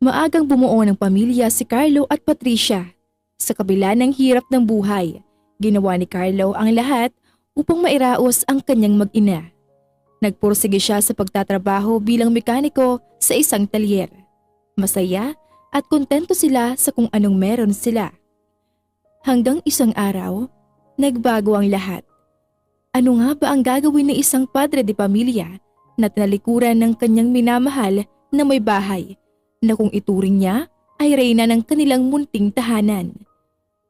Maagang bumuo ng pamilya si Carlo at Patricia. Sa kabila ng hirap ng buhay, ginawa ni Carlo ang lahat upang mairaos ang kanyang mag-ina. Nagpursige siya sa pagtatrabaho bilang mekaniko sa isang talyer. Masaya at kontento sila sa kung anong meron sila. Hanggang isang araw, nagbago ang lahat. Ano nga ba ang gagawin ng isang padre de pamilya na tinalikuran ng kanyang minamahal na may bahay na kung ituring niya ay reyna ng kanilang munting tahanan?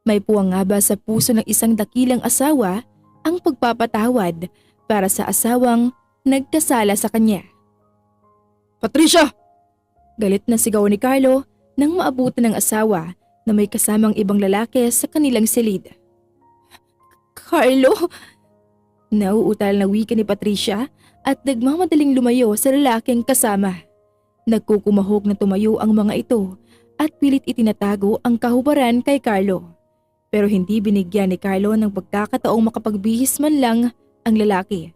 May puwang nga ba sa puso ng isang dakilang asawa ang pagpapatawad para sa asawang nagkasala sa kanya? Patricia! Galit na sigaw ni Carlo nang maabutan ng asawa na may kasamang ibang lalaki sa kanilang silid. Carlo! Nauutal na wika ni Patricia at nagmamadaling lumayo sa lalaking kasama. Nagkukumahog na tumayo ang mga ito at pilit itinatago ang kahubaran kay Carlo. Pero hindi binigyan ni Carlo ng pagkakataong makapagbihis man lang ang lalaki.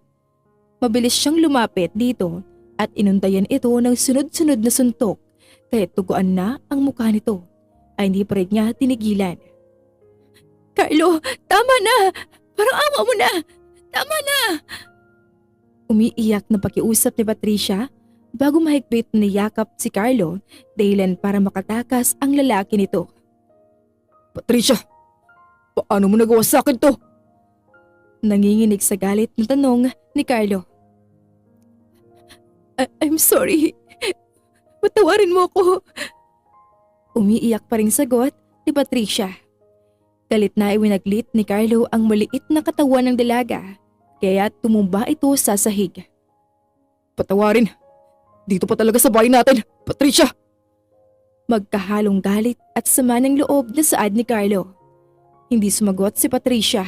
Mabilis siyang lumapit dito at inuntayan ito ng sunod-sunod na suntok, kaya tuguan na ang mukha nito ay hindi pa rin niya tinigilan. Carlo, tama na! Parang awa mo na! Tama na! Umiiyak na pakiusap ni Patricia bago mahigpit na niyakap si Carlo dahilan para makatakas ang lalaki nito. Patricia! Paano mo nagawa sa akin to? Nanginginig sa galit na tanong ni Carlo. I'm sorry. Patawarin mo ako. Umiiyak pa ring sagot ni Patricia. Galit na iwinaglit ni Carlo ang maliit na katawan ng dalaga, kaya tumumba ito sa sahig. Patawarin. Dito pa talaga sa bahay natin, Patricia! Magkahalong galit at sama ng loob na saad ni Carlo. Hindi sumagot si Patricia.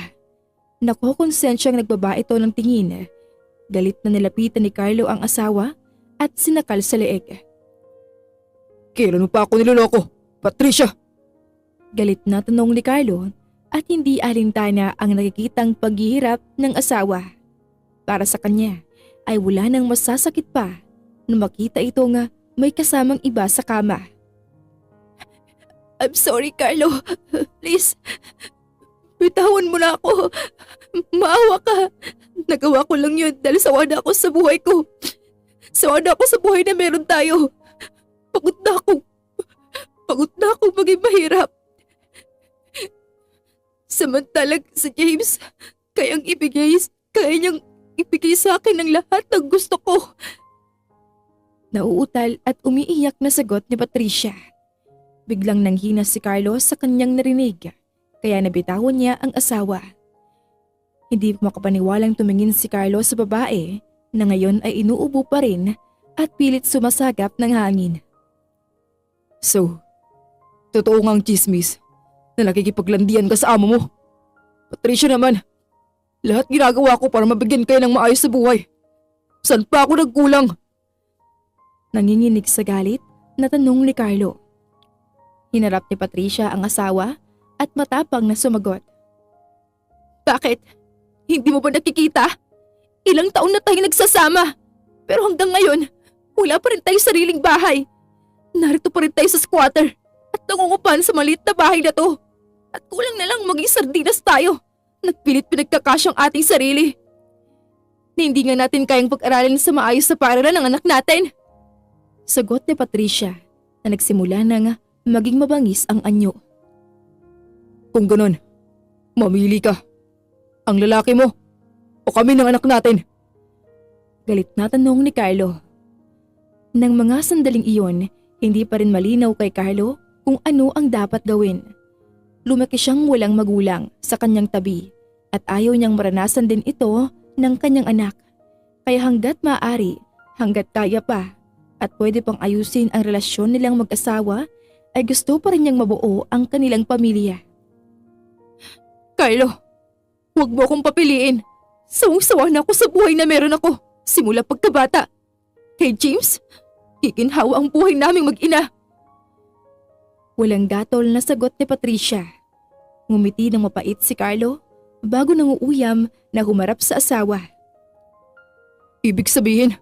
Nakukonsensyang nagbaba ito ng tingin. Galit na nilapitan ni Carlo ang asawa at sinakal sa leeg. Kailan mo pa ako niloloko, Patricia? Galit na tanong ni Carlo at hindi alintana ang nakikitang paghihirap ng asawa. Para sa kanya ay wala nang masasakit pa na makita ito nga may kasamang iba sa kama. I'm sorry, Carlo. Please, bitawan mo na ako. Maawa ka. Nagawa ko lang yun dahil sawa na ako sa buhay ko. Sawa na ako sa buhay na meron tayo. Pagod na ako. Pagod na ako maging mahirap. Samantalang si James, kaya niyang ibigay sa akin ang lahat ng gusto ko. Nauutal at umiiyak na sagot ni Patricia. Biglang nanghina si Carlos sa kanyang narinig, kaya nabitawan niya ang asawa. Hindi makapaniwalang tumingin si Carlos sa babae na ngayon ay inuubo pa rin at pilit sumasagap ng hangin. So, totoo ngang chismis na nakikipaglandian ka sa amo mo. Patricia naman, lahat ginagawa ko para mabigyan kayo ng maayos sa buhay. Saan pa ako nagkulang? Nanginginig sa galit na tanong ni Carlo. Hinarap ni Patricia ang asawa at matapang na sumagot. Bakit? Hindi mo ba nakikita? Ilang taon na tayong nagsasama. Pero hanggang ngayon, wala pa rin tayong sariling bahay. Narito pa rin tayo sa squatter at nangungupahan sa maliit na bahay na to. At kulang na lang maging sardinas tayo. Nagpilit pinagkakasyang ating sarili. Na hindi nga natin kayang pag-aralin sa maayos sa paaralan ng anak natin. Sagot ni Patricia na nagsimula na nga maging mabangis ang anyo. Kung ganun, mamili ka. Ang lalaki mo o kami ng anak natin? Galit na tanong ni Carlo. Nang mga sandaling iyon, hindi pa rin malinaw kay Carlo kung ano ang dapat gawin. Lumaki siyang walang magulang sa kanyang tabi at ayaw niyang maranasan din ito ng kanyang anak. Kaya hanggat maaari, hanggat kaya pa at pwede pang ayusin ang relasyon nilang mag-asawa, ay gusto pa rin niyang mabuo ang kanilang pamilya. Carlo, huwag mo akong papiliin. Sawang-sawa na ako sa buhay na meron ako simula pagkabata. Kay James, kikinhawa ang buhay naming mag-ina. Walang gatol na sagot ni Patricia. Ngumiti ng mapait si Carlo bago nanguuyam na humarap sa asawa. Ibig sabihin,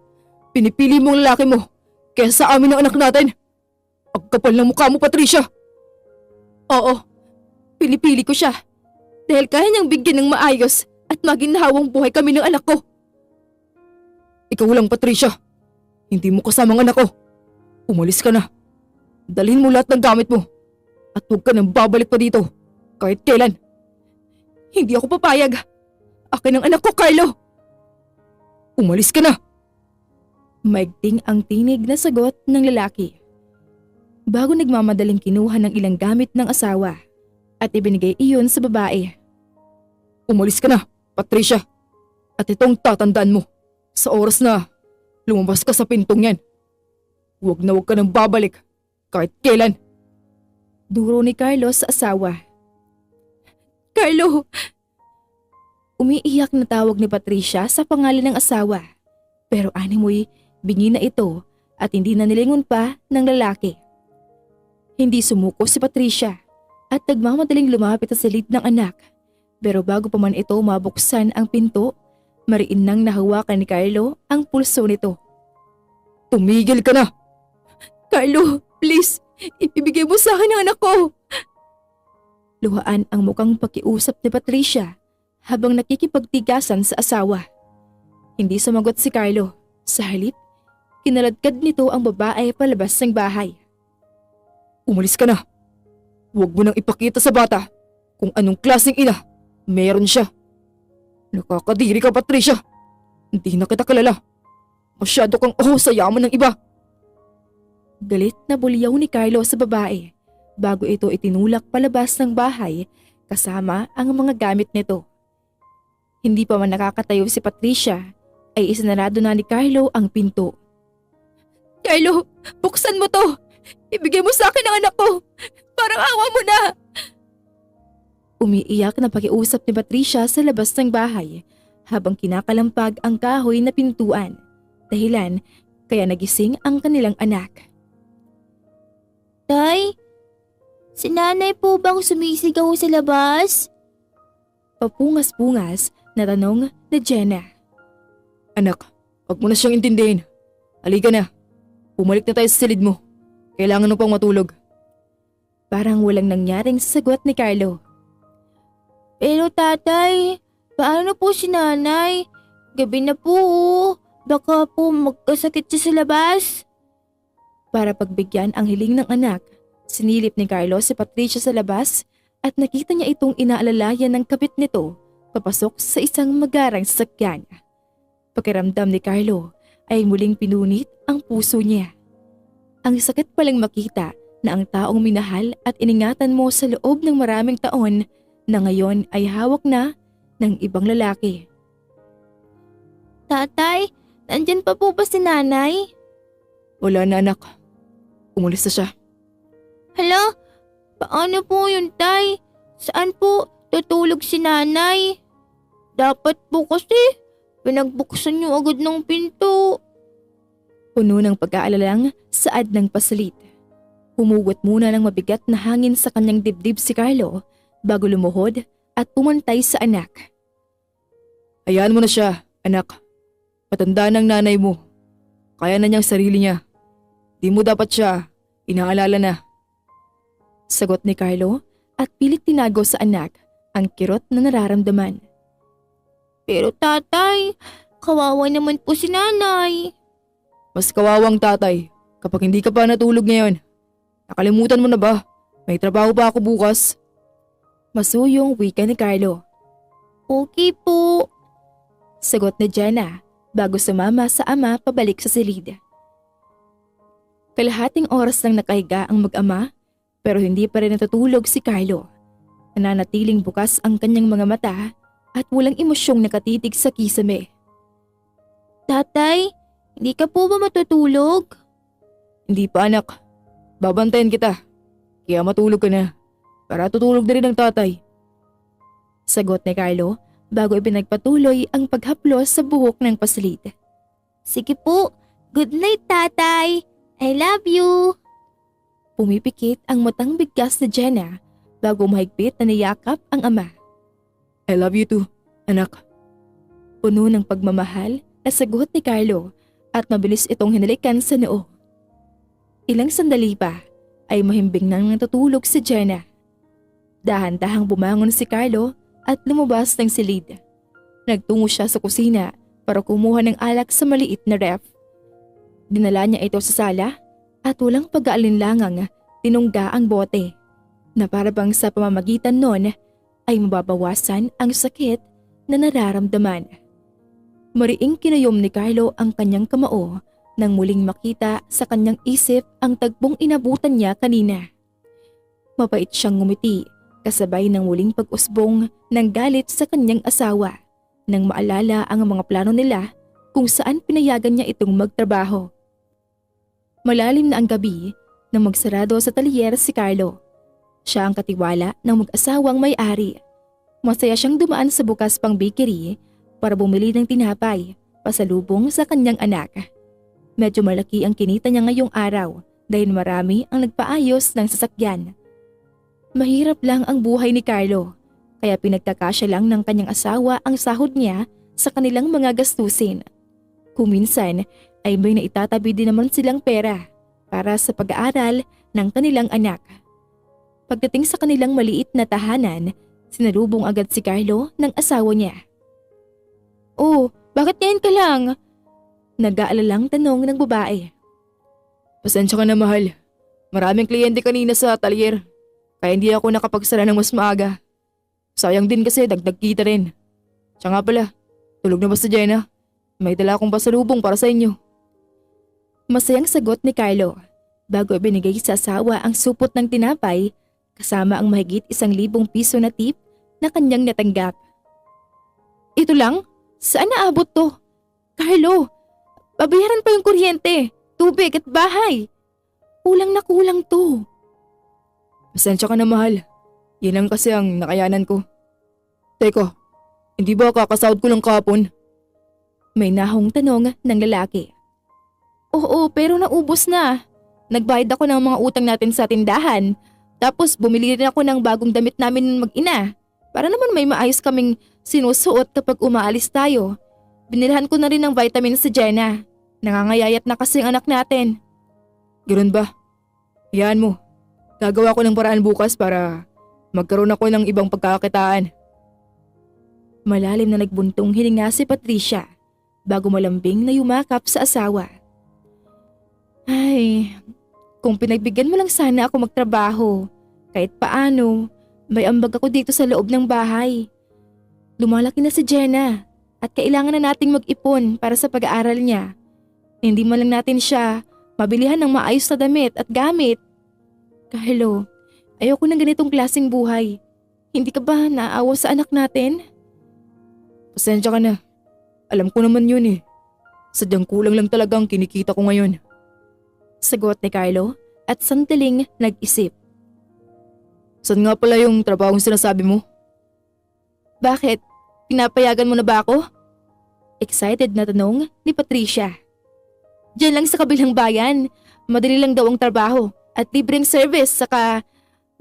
pinipili mo ang lalaki mo kaya sa amin ang anak natin. Ang kapal ng mukha mo, Patricia! Oo, pinipili ko siya. Dahil kaya niyang bigyan ng maayos at maginhawang buhay kami ng anak ko. Ikaw lang, Patricia. Hindi mo kasama ang anak ko. Umalis ka na. Dalhin mo lahat ng gamit mo. At huwag ka nang babalik pa dito. Kahit kailan. Hindi ako papayag. Akin ang anak ko, Carlo. Umalis ka na. Maigting ang tinig na sagot ng lalaki. Bago nagmamadaling kinuha ng ilang gamit ng asawa at ibinigay iyon sa babae. Umalis ka na, Patricia. At itong tatandaan mo. Sa oras na lumabas ka sa pintong yan. Huwag na huwag ka nang babalik. Kahit kailan. Duro ni Carlo sa asawa. Carlo! Umiiyak na tawag ni Patricia sa pangalan ng asawa. Pero animoy, bingi na ito at hindi na nilingon pa ng lalaki. Hindi sumuko si Patricia at nagmamadaling lumapit sa silid ng anak. Pero bago pa man ito mabuksan ang pinto, mariin nang nahawakan ni Carlo ang pulso nito. Tumigil ka na! Carlo, please, ibigay mo sa akin ang anak ko! Luhaan ang mukhang pakiusap ni Patricia habang nakikipagtigasan sa asawa. Hindi sumagot si Carlo. Sa halip, kinaladkad nito ang babae palabas ng bahay. Umalis ka na. Huwag mo nang ipakita sa bata kung anong klaseng ina meron siya. Nakakadiri ka, Patricia. Hindi na kita kalala. Masyado kang sa yaman ng iba. Galit na bulyaw ni Carlo sa babae bago ito itinulak palabas ng bahay kasama ang mga gamit nito. Hindi pa man nakakatayo si Patricia ay isinarado na ni Carlo ang pinto. Carlo, buksan mo to! Ibigay mo sa akin ang anak ko! Parang awa mo na! Umiiyak na pakiusap ni Patricia sa labas ng bahay habang kinakalampag ang kahoy na pintuan. Dahilan kaya nagising ang kanilang anak. Tay, si nanay po bang sumisigaw sa labas? Papungas-pungas na tanong ni Jenna. Anak, huwag mo na siyang intindihin. Halika na. Bumalik na tayo sa silid mo. Kailangan mo pang matulog. Parang walang nangyaring sagot ni Carlo. Pero tatay, paano po si nanay? Gabi na po oh. Baka po magkasakit siya sa labas. Para pagbigyan ang hiling ng anak, sinilip ni Carlo si Patricia sa labas at nakita niya itong inaalalayan ng kabit nito papasok sa isang magarang sasakyan. Pakiramdam ni Carlo ay muling pinunit ang puso niya. Ang sakit palang makita na ang taong minahal at iningatan mo sa loob ng maraming taon na ngayon ay hawak na ng ibang lalaki. Tatay, nandyan pa po ba si nanay? Wala na, anak. Umalis na siya. Hala, paano po yun tay? Saan po tutulog si nanay? Dapat po kasi pinagbuksan niyo agad ng pinto. Puno ng pag-aalalang saad ng pasalit. Humugot muna ng mabigat na hangin sa kanyang dibdib si Carlo bago lumuhod at pumantay sa anak. Hayaan mo na siya, anak. Matanda ng nanay mo. Kaya na niyang sarili niya. Di mo dapat siya inaalala na. Sagot ni Carlo at pilit tinago sa anak ang kirot na nararamdaman. Pero tatay, kawawa naman po si nanay. Mas kawawang tatay kapag hindi ka pa natulog ngayon. Nakalimutan mo na ba? May trabaho pa ako bukas. Masuyong wika ni Carlo. Okay po. Sagot ni Jenna bago sumama sa ama pabalik sa silid. Kalahating oras lang nakahiga ang mag-ama pero hindi pa rin natutulog si Carlo. Nananatiling bukas ang kanyang mga mata at walang emosyong nakatitig sa kisame. Tatay, hindi ka po ba matutulog? Hindi pa, anak. Babantayan kita. Kaya matulog ka na. Para tutulog na rin ang tatay. Sagot ni Carlo bago ipinagpatuloy ang paghaplos sa buhok ng paslid. Sige po, good night tatay. I love you. Pumipikit ang matang bigkas ni Jenna bago mahigpit na niyakap ang ama. I love you too, anak. Puno ng pagmamahal na sagot ni Carlo at mabilis itong hinalikan sa noo. Ilang sandali pa ay mahimbing nang natutulog si Jenna. Dahan-dahang bumangon si Carlo at lumabas ng silid. Nagtungo siya sa kusina para kumuha ng alak sa maliit na ref. Dinala niya ito sa sala at walang pag-aalinlangang tinungga ang bote na para bang sa pamamagitan nun ay mababawasan ang sakit na nararamdaman. Mariing kinayom ni Carlo ang kanyang kamao nang muling makita sa kanyang isip ang tagpong inabutan niya kanina. Mapait siyang ngumiti kasabay ng muling pag-usbong ng galit sa kanyang asawa nang maalala ang mga plano nila kung saan pinayagan niya itong magtrabaho. Malalim na ang gabi nang magsarado sa talyer si Carlo. Siya ang katiwala ng mag-asawang may-ari. Masaya siyang dumaan sa bukas pang bakery para bumili ng tinapay pasalubong sa kanyang anak. Medyo malaki ang kinita niya ngayong araw dahil marami ang nagpaayos ng sasakyan. Mahirap lang ang buhay ni Carlo kaya pinagkakasya lang ng kanyang asawa ang sahod niya sa kanilang mga gastusin. Kung minsan ay may naitatabi din naman silang pera para sa pag-aaral ng kanilang anak. Pagdating sa kanilang maliit na tahanan, sinalubong agad si Carlo ng asawa niya. "Oh, bakit ngayon ka lang?" Nag-aalalang tanong ng babae. Pasensya ka na, mahal. Maraming kliyente kanina sa atelier, kaya hindi ako nakapagsara ng mas maaga. Sayang din kasi dagdag kita rin. Siya nga pala, tulog na ba si Jenna? May dala akong pasalubong para sa inyo. Masayang sagot ni Carlo bago ibinigay sa asawa ang supot ng tinapay kasama ang mahigit 1,000 piso na tip na kanyang natanggap. "Ito lang? Saan naabot to? Carlo, babayaran pa yung kuryente, tubig at bahay. Kulang na kulang to." Pasensya ka na, mahal. Yan lang kasi ang nakayanan ko. Teka, hindi ba kakasahod ko lang kahapon? May nahong tanong ng lalaki. "Oo, pero naubos na. Nagbayad ako ng mga utang natin sa tindahan. Tapos bumili rin ako ng bagong damit namin mag-ina. Para naman may maayos kaming sinusuot kapag umaalis tayo. Binilhan ko na rin ng vitamins si Jenna. Nangangayayat na kasi ang anak natin." Ganun ba? Hayaan mo. Gagawa ko ng paraan bukas para magkaroon ako ng ibang pagkakakitaan. Malalim na nagbuntong hininga si Patricia bago malambing na yumakap sa asawa. "Ay, kung pinagbigyan mo lang sana ako magtrabaho. Kahit paano, may ambag ako dito sa loob ng bahay. Lumalaki na si Jenna at kailangan na nating mag-ipon para sa pag-aaral niya. Hindi man lang natin siya mabilihan ng maayos na damit at gamit. Carlo, ayoko ng ganitong klaseng buhay. Hindi ka ba naaawa sa anak natin?" Pasensya ka na. Alam ko naman yun eh. Sadyang kulang lang talagang kinikita ko ngayon. Sagot ni Carlo at sandaling nag-isip. Saan nga pala yung trabahong sinasabi mo? "Bakit? Pinapayagan mo na ba ako?" Excited na tanong ni Patricia. "Diyan lang sa kabilang bayan. Madali lang daw ang trabaho at libreng service saka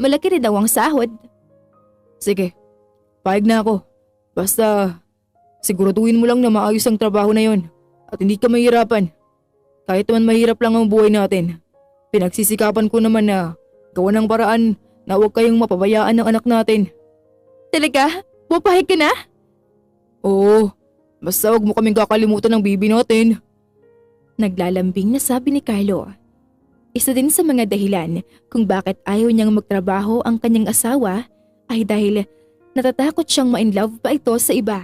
malaki rin daw ang sahod." Sige, payag na ako. Basta siguraduhin mo lang na maayos ang trabaho na yon at hindi ka mahirapan. Kahit naman mahirap lang ang buhay natin, pinagsisikapan ko naman na gawa ng paraan na huwag kayong mapabayaan ng anak natin. "Talaga? Pupahig ka na?" Oo, basta huwag mo kaming kakalimutan ng bibi natin. Naglalambing na sabi ni Carlo. Isa din sa mga dahilan kung bakit ayaw niyang magtrabaho ang kanyang asawa ay dahil natatakot siyang ma-inlove pa ito sa iba.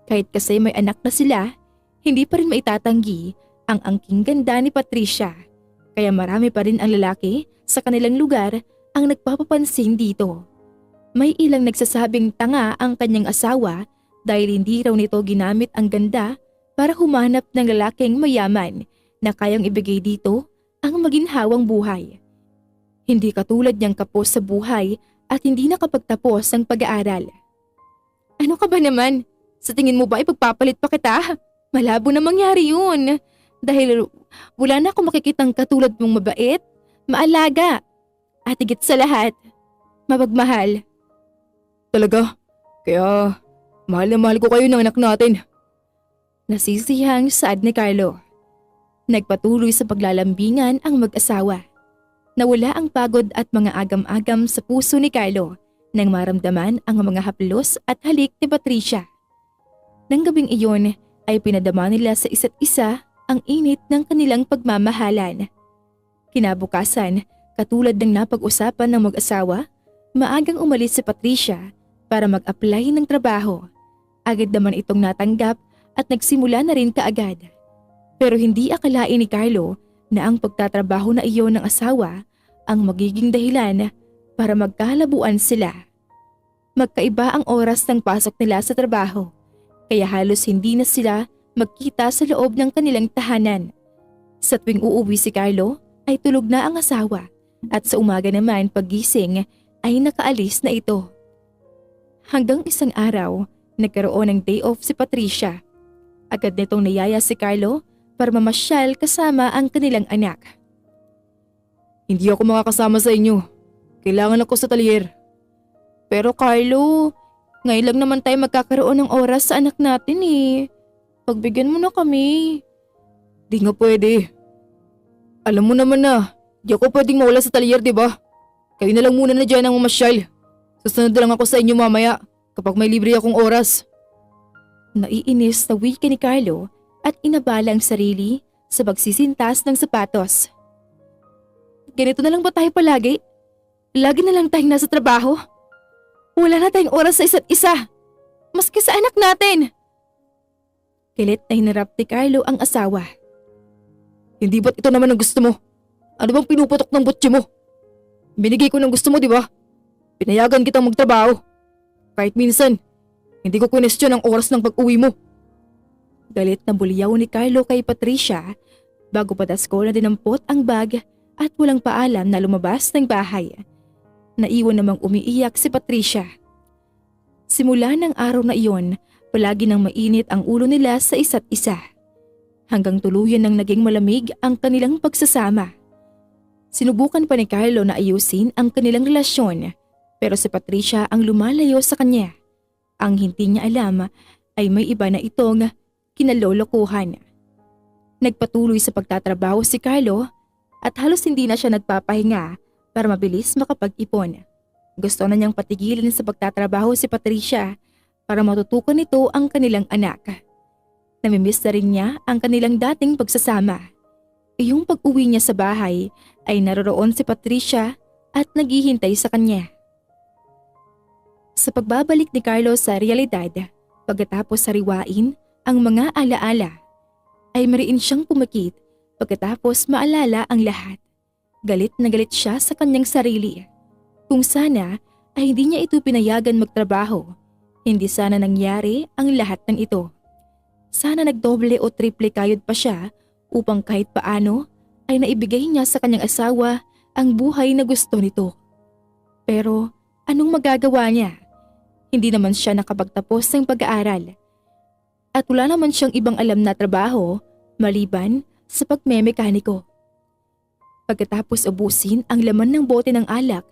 Kahit kasi may anak na sila, hindi pa rin maitatanggi ang angking ganda ni Patricia. Kaya marami pa rin ang lalaki sa kanilang lugar ang nagpapapansin dito. May ilang nagsasabing tanga ang kanyang asawa dahil hindi raw nito ginamit ang ganda para humanap ng lalaking mayaman na kayang ibigay dito ang maginhawang buhay. Hindi katulad niyang kapos sa buhay at hindi nakapagtapos ng pag-aaral. "Ano ka ba naman? Sa tingin mo ba ipagpapalit pa kita? Malabo na mangyari yun. Dahil wala na akong makikitang katulad mong mabait, maalaga, at higit sa lahat, mapagmahal." Talaga? Kaya mahal na mahal ko kayo ng anak natin. Nasisihang saad ni Carlo. Nagpatuloy sa paglalambingan ang mag-asawa. Nawala ang pagod at mga agam-agam sa puso ni Carlo nang maramdaman ang mga haplos at halik ni Patricia. Nang gabing iyon ay pinadama nila sa isa't isa ang init ng kanilang pagmamahalan. Kinabukasan, katulad ng napag-usapan ng mag-asawa, maagang umalis si Patricia para mag-apply ng trabaho. Agad naman itong natanggap at nagsimula na rin kaagad. Pero hindi akalain ni Carlo na ang pagtatrabaho na iyon ng asawa ang magiging dahilan para magkahalabuan sila. Magkaiba ang oras ng pasok nila sa trabaho, kaya halos hindi na sila magkita sa loob ng kanilang tahanan. Sa tuwing uuwi si Carlo ay tulog na ang asawa at sa umaga naman paggising ay nakaalis na ito. Hanggang isang araw, nagkaroon ng day off si Patricia. Agad nitong niyaya si Carlo para mamasyal kasama ang kanilang anak. Hindi ako makakasama sa inyo. Kailangan ako sa talyer. Pero Carlo, ngayon lang naman tayo magkakaroon ng oras sa anak natin eh. Pagbigyan mo na kami. Di nga pwede. Alam mo naman na, di ako pwedeng mawala sa talyer, di ba? Kayo na lang muna na dyan ang mamasyal. Susunod na lang ako sa inyo mamaya kapag may libre akong oras. Naiinis na wika ni Carlo at inabala ang sarili sa pagsisintas ng sapatos. Ganito na lang ba tayo palagi? Lagi na lang tayong nasa trabaho? Wala na tayong oras sa isa't isa. Maski sa anak natin. Kilit na hinarap ni Carlo ang asawa. Hindi ba't ito naman ang gusto mo? Ano bang pinuputok ng butsi mo? Binigay ko ng gusto mo, di ba? Pinayagan kitang magtrabaho. Kahit minsan, hindi ko question ang oras ng pag-uwi mo. Galit na buliyaw ni Carlo kay Patricia bago padasko na dinampot ang bag at walang paalam na lumabas ng bahay. Naiwan namang umiiyak si Patricia. Simula ng araw na iyon, palagi nang mainit ang ulo nila sa isa't isa. Hanggang tuluyan nang naging malamig ang kanilang pagsasama. Sinubukan pa ni Carlo na ayusin ang kanilang relasyon pero si Patricia ang lumalayo sa kanya. Ang hindi niya alam ay may iba na itong kinalolokohan. Nagpatuloy sa pagtatrabaho si Carlo at halos hindi na siya nagpapahinga para mabilis makapag-ipon. Gusto na niyang patigilin sa pagtatrabaho si Patricia para matutukan nito ang kanilang anak. Namimiss na rin niya ang kanilang dating pagsasama. Iyong pag-uwi niya sa bahay ay naroroon si Patricia at naghihintay sa kanya. Sa pagbabalik ni Carlo sa realidad, pagkatapos sariwain ang mga alaala, ay mariin siyang pumikit pagkatapos maalala ang lahat. Galit na galit siya sa kanyang sarili. Kung sana ay hindi niya ito pinayagan magtrabaho, hindi sana nangyari ang lahat ng ito. Sana nagdoble o triple kayod pa siya upang kahit paano ay naibigay niya sa kanyang asawa ang buhay na gusto nito. Pero anong magagawa niya? Hindi naman siya nakapagtapos ng pag-aaral. At wala naman siyang ibang alam na trabaho maliban sa pagmemekaniko. Pagkatapos ubusin ang laman ng bote ng alak,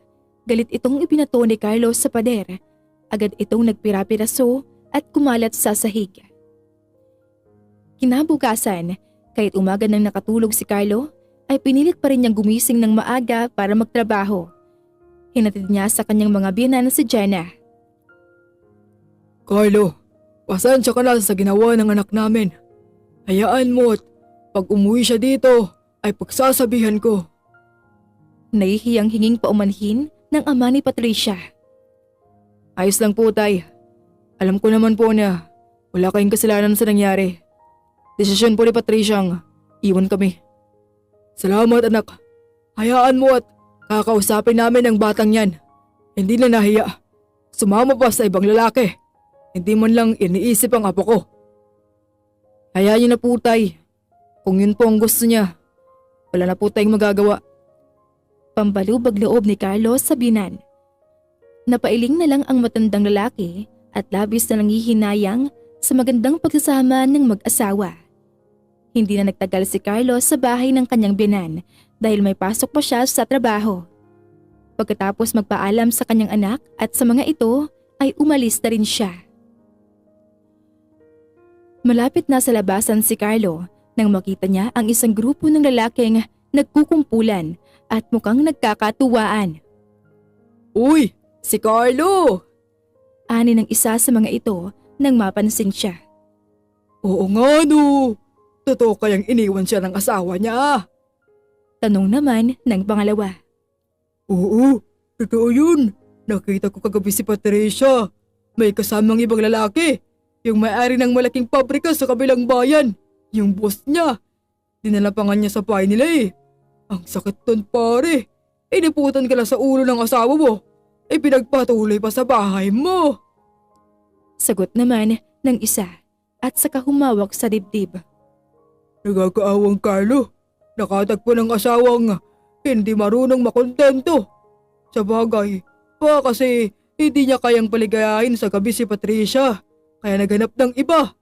galit itong ibinato ni Carlo sa pader. Agad itong nagpira-piraso at kumalat sa sahig. Kinabukasan, kahit umaga nang nakatulog si Carlo, ay pinilit pa rin niyang gumising ng maaga para magtrabaho. Hinatid niya sa kanyang mga biyenan na si Jenna. Carlo, pasensya ka na sa ginawa ng anak namin. Hayaan mo at pag umuwi siya dito ay pagsasabihan ko. Nahihiyang hinging paumanhin ng ama ni Patricia. Ayos lang po, tay. Alam ko naman po na wala kayong kasalanan sa nangyari. Desisyon po ni Patricia ang iwan kami. Salamat, anak. Hayaan mo at kakausapin namin ang batang yan. Hindi na nahiya. Sumama pa sa ibang lalaki. Hindi man lang iniisip ang apo ko. Hayaan niyo na po, tay. Kung yun po ang gusto niya, wala na po tayong magagawa. Pambalubag loob ni Carlos sa binan. Napailing na lang ang matandang lalaki at labis na nangihinayang sa magandang pagsasama ng mag-asawa. Hindi na nagtagal si Carlos sa bahay ng kanyang binan dahil may pasok pa siya sa trabaho. Pagkatapos magpaalam sa kanyang anak at sa mga ito ay umalis na rin siya. Malapit na sa labasan si Carlo nang makita niya ang isang grupo ng lalaking nagkukumpulan at mukhang nagkakatuwaan. Uy, si Carlo! Ani ng isa sa mga ito nang mapansin siya. Oo nga no. Totoo kayang iniwan siya ng asawa niya? Tanong naman ng pangalawa. Oo, totoo yun. Nakita ko kagabi si Patricia. May kasamang ibang lalaki. Yung may-ari ng malaking pabrika sa kabilang bayan. Yung boss niya. Dinala pa nga niya sa bahay nila eh. Ang sakit ton pare. Iniputan ka lang sa ulo ng asawa mo. Pinagpatuloy pa sa bahay mo. Sagot naman ng isa at saka humawak sa dibdib. Nagkakaawang Carlo. Nakatagpo ng asawang hindi marunong makontento. Sa bagay, kasi hindi niya kayang paligayahin sa gabi si Patricia. Kaya naghanap ng iba.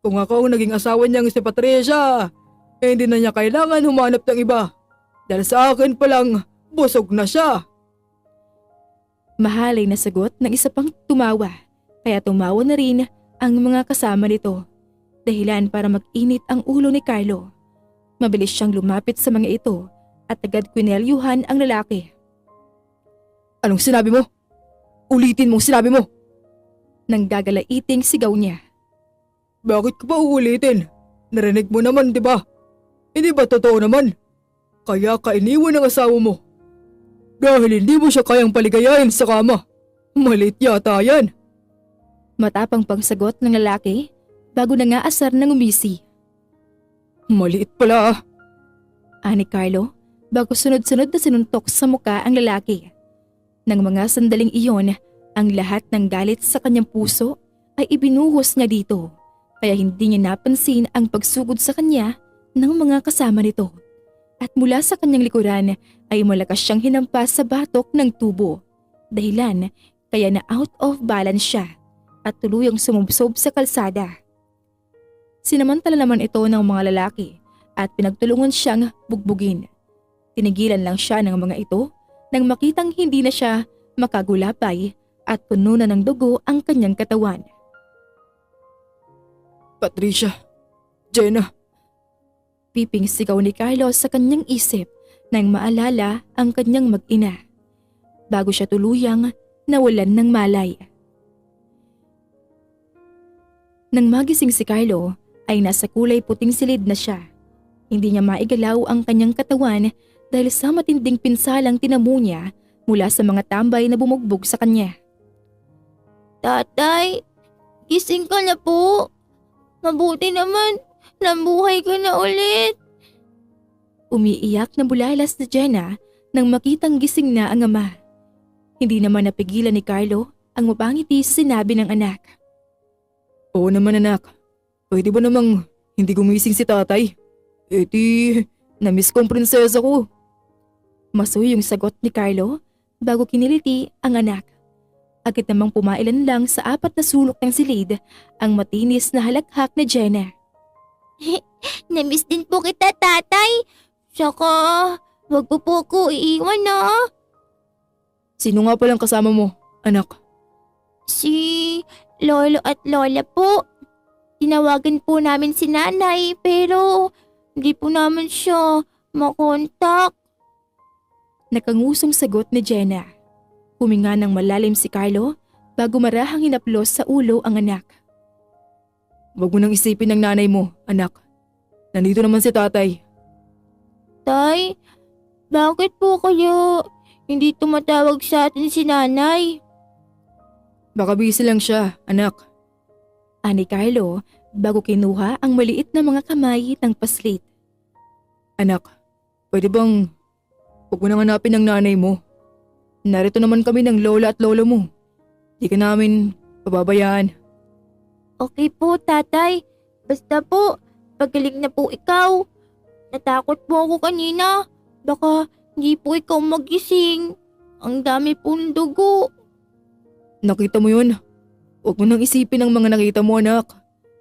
Kung ako ang naging asawa niyang si Patricia, hindi na niya kailangan humanap ng iba. Dahil sa akin palang busog na siya. Mahalay na sagot ng isa pang tumawa. Kaya tumawa na rin ang mga kasama nito. Dahilan para mag-init ang ulo ni Carlo. Mabilis siyang lumapit sa mga ito at agad kwinelyuhan ang lalaki. Anong sinabi mo? Ulitin mong sinabi mo. Nang gagalaiting sigaw niya. Bakit ko pa uulitin? Narinig mo naman, di ba? Hindi ba totoo naman? Kaya ka iniwan ng asawa mo. Dahil hindi mo siya kayang paligayahin sa kama. Malit yata yan. Matapang pangsagot ng lalaki bago na nga asar ng umisi. Maliit pala ah. Ani Carlo bago sunod-sunod na sinuntok sa muka ang lalaki. Nang mga sandaling iyon, ang lahat ng galit sa kanyang puso ay ibinuhos niya dito. Kaya hindi niya napansin ang pagsugod sa kanya ng mga kasama nito. At mula sa kanyang likuran ay malakas siyang hinampas sa batok ng tubo. Dahilan kaya na out of balance siya at tuluyang sumubsob sa kalsada. Sinamantala naman ito ng mga lalaki at pinagtulungan siyang bugbugin. Tinigilan lang siya ng mga ito nang makitang hindi na siya makagulapay at puno na ng dugo ang kanyang katawan. Patricia, Jenna. Piping sigaw ni Carlos sa kanyang isip nang maalala ang kanyang mag-ina. Bago siya tuluyang nawalan ng malay. Nang magising si Carlo ay nasa kulay puting silid na siya. Hindi niya maigalaw ang kanyang katawan dahil sa matinding pinsalang tinamo niya mula sa mga tambay na bumugbog sa kanya. Tatay, gising ka na po. Mabuti naman, nabuhay ka na ulit. Umiiyak na bulalas na Jenna nang makitang gising na ang ama. Hindi naman napigilan ni Carlo ang mapangiti sa sinabi ng anak. Oo naman anak. Pwede ba namang hindi gumising si tatay? Na-miss ko ang prinsesa ko. Masuy yung sagot ni Carlo bago kiniliti ang anak. Agad namang pumailan lang sa apat na sulok ng silid ang matinis na halakhak na Jenna. Namiss din po kita, tatay. Saka, wag po po ako iiwan na. Sino nga palang kasama mo, anak? Si lolo at lola po. Tinawagan po namin si nanay pero hindi po namin siya makontak. Nakangusong sagot ni Jenna. Huminga ng malalim si Carlo bago marahang hinaplos sa ulo ang anak. Wag mo nang isipin ng nanay mo, anak. Nandito naman si tatay. Tay, bakit po kayo hindi tumatawag sa atin si nanay? Baka busy lang siya, anak. Ani Carlo bago kinuha ang maliit na mga kamay ng paslit. Anak, pwede bang huwag mo nang hanapin ng nanay mo? Narito naman kami ng lola at lolo mo. Di ka namin pababayaan. Okay po, tatay. Basta po, pagaling na po ikaw. Natakot po ako kanina. Baka hindi po ikaw magising. Ang dami pong dugo. Nakita mo yun? Huwag mo nang isipin ang mga nakita mo, anak.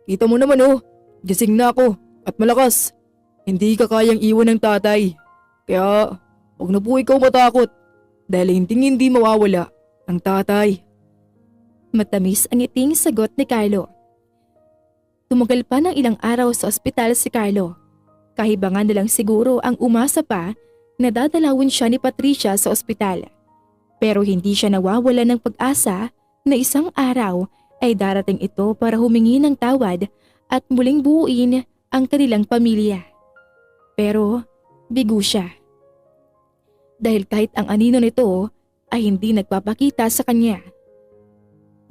Kita mo naman oh, gising na ako at malakas. Hindi ka kayang iwan ng tatay. Kaya huwag na po ikaw matakot. Dahil hindi mawawala ang tatay. Matamis ang iting sagot ni Carlo. Tumagal pa ng ilang araw sa ospital si Carlo. Kahibangan na lang siguro ang umasa pa nadadalawin siya ni Patricia sa ospital. Pero hindi siya nawawala ng pag-asa na isang araw ay darating ito para humingi ng tawad at muling buuin ang kanilang pamilya. Pero bigo siya. Dahil kahit ang anino nito ay hindi nagpapakita sa kanya.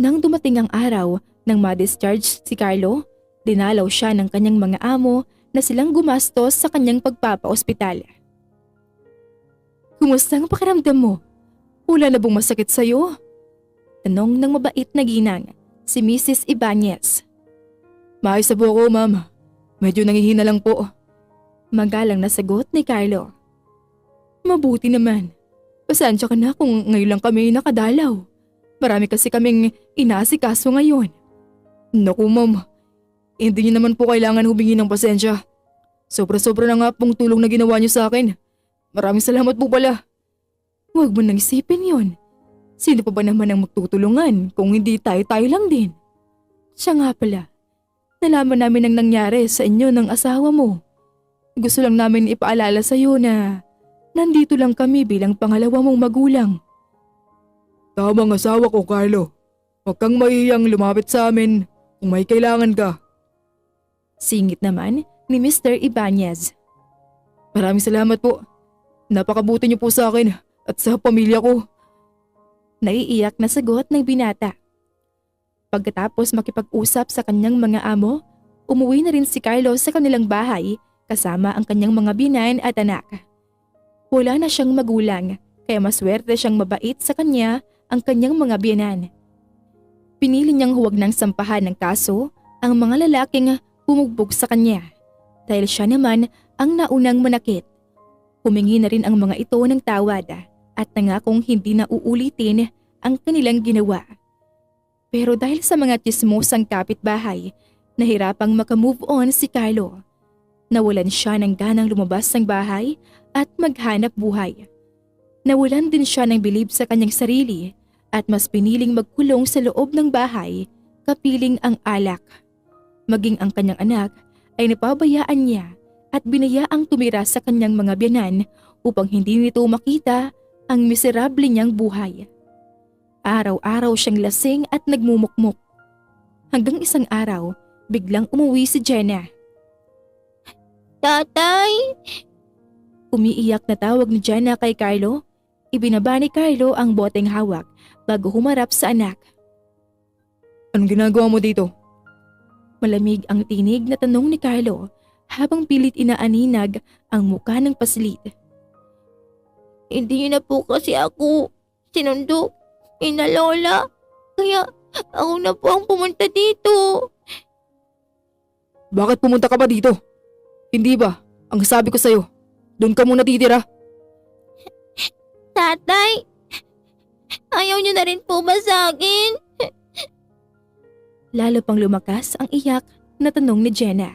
Nang dumating ang araw nang ma-discharge si Carlo, dinalaw siya ng kanyang mga amo na silang gumastos sa kanyang pagpapa-ospital. Kumusta ang pakiramdam mo? Wala na bang masakit sa'yo? Tanong ng mabait na ginang, si Mrs. Ibanez. Maayos na po ako, ma'am. Medyo nangihina lang po. Magalang na sagot ni Carlo. Mabuti naman. Pasensya ka na kung ngayon lang kami nakadalaw. Marami kasi kaming inaasikaso ngayon. Naku, ma'am. Hindi niyo naman po kailangan humingi ng pasensya. Sobra-sobra na nga pong tulong na ginawa niyo sa akin. Maraming salamat po pala. Huwag mo nang isipin yon. Sino pa ba naman ang magtutulungan kung hindi tayo-tayo lang din? Siya nga pala. Nalaman namin ang nangyari sa inyo ng asawa mo. Gusto lang namin ipaalala sa iyo na nandito lang kami bilang pangalawa mong magulang. Tamang asawa ko, Carlo. Huwag kang maiyang lumapit sa amin kung may kailangan ka. Singit naman ni Mr. Ibanez. Maraming salamat po. Napakabuti niyo po sa akin at sa pamilya ko. Naiiyak na sagot ng binata. Pagkatapos makipag-usap sa kanyang mga amo, umuwi na rin si Carlo sa kanilang bahay kasama ang kanyang mga binan at anak. Wala na siyang magulang kaya maswerte siyang mabait sa kanya ang kanyang mga biyanan. Pinili niyang huwag nang sampahan ng kaso ang mga lalaking bumugbog sa kanya dahil siya naman ang naunang manakit. Humingi na rin ang mga ito ng tawad at nangakong hindi na uulitin ang kanilang ginawa. Pero dahil sa mga tsismosang kapitbahay, nahirapang makamove on si Carlo. Nawalan siya ng ganang lumabas ng bahay at maghanap buhay. Nawalan din siya ng bilib sa kanyang sarili at mas piniling magkulong sa loob ng bahay kapiling ang alak. Maging ang kanyang anak ay napabayaan niya at binayaang tumira sa kanyang mga biyanan upang hindi nito makita ang miserable niyang buhay. Araw-araw siyang lasing at nagmumukmok. Hanggang isang araw, biglang umuwi si Jenna. Tatay! Umiiyak na tawag ni Jenna kay Carlo. Ibinaba ni Carlo ang boteng hawak bago humarap sa anak. Anong ginagawa mo dito? Malamig ang tinig na tanong ni Carlo habang pilit inaaninag ang muka ng paslit. Hindi niyo na po kasi ako sinundo ina Lola. Kaya ako na po ang pumunta dito. Bakit pumunta ka pa dito? Hindi ba? Ang sabi ko sa'yo, doon ka muna titira. Tatay, ayaw niyo na rin po ba sa akin? Lalo pang lumakas ang iyak na tanong ni Jenna.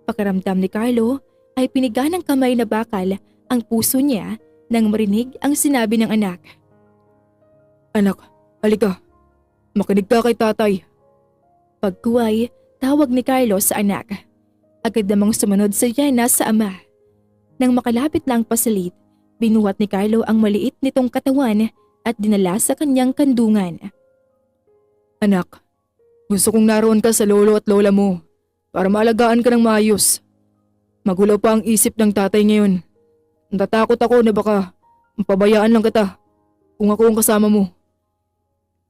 Pakiramdam ni Carlo ay piniga ng kamay na bakal ang puso niya nang marinig ang sinabi ng anak. Anak, halika. Makinig ka kay tatay. Pagkuway, tawag ni Carlo sa anak. Agad namang sumunod si Jenna sa ama. Nang makalapit na ang pasalit, binuhat ni Carlo ang maliit nitong katawan at dinala sa kanyang kandungan. Anak, gusto kong naroon ka sa lolo at lola mo para maalagaan ka ng maayos. Magulaw pa ang isip ng tatay ngayon. Natatakot ako na baka mapabayaan lang kita kung ako ang kasama mo.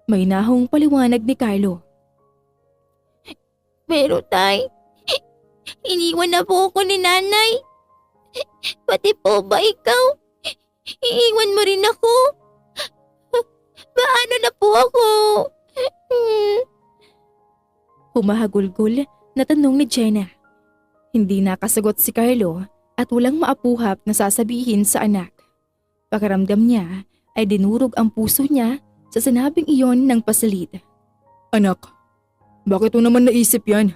May nahong paliwanag ni Carlo. Pero tay, iniwan na po ako ni nanay. Pati po ba ikaw? Iiwan mo rin ako? Paano na po ako? Humahagulgol na tanong ni Jenna. Hindi nakasagot si Carlo at walang maapuhap na sasabihin sa anak. Pakiramdam niya ay dinurog ang puso niya sa sinabing iyon ng pasalit. Anak, bakit mo naman naisip yan?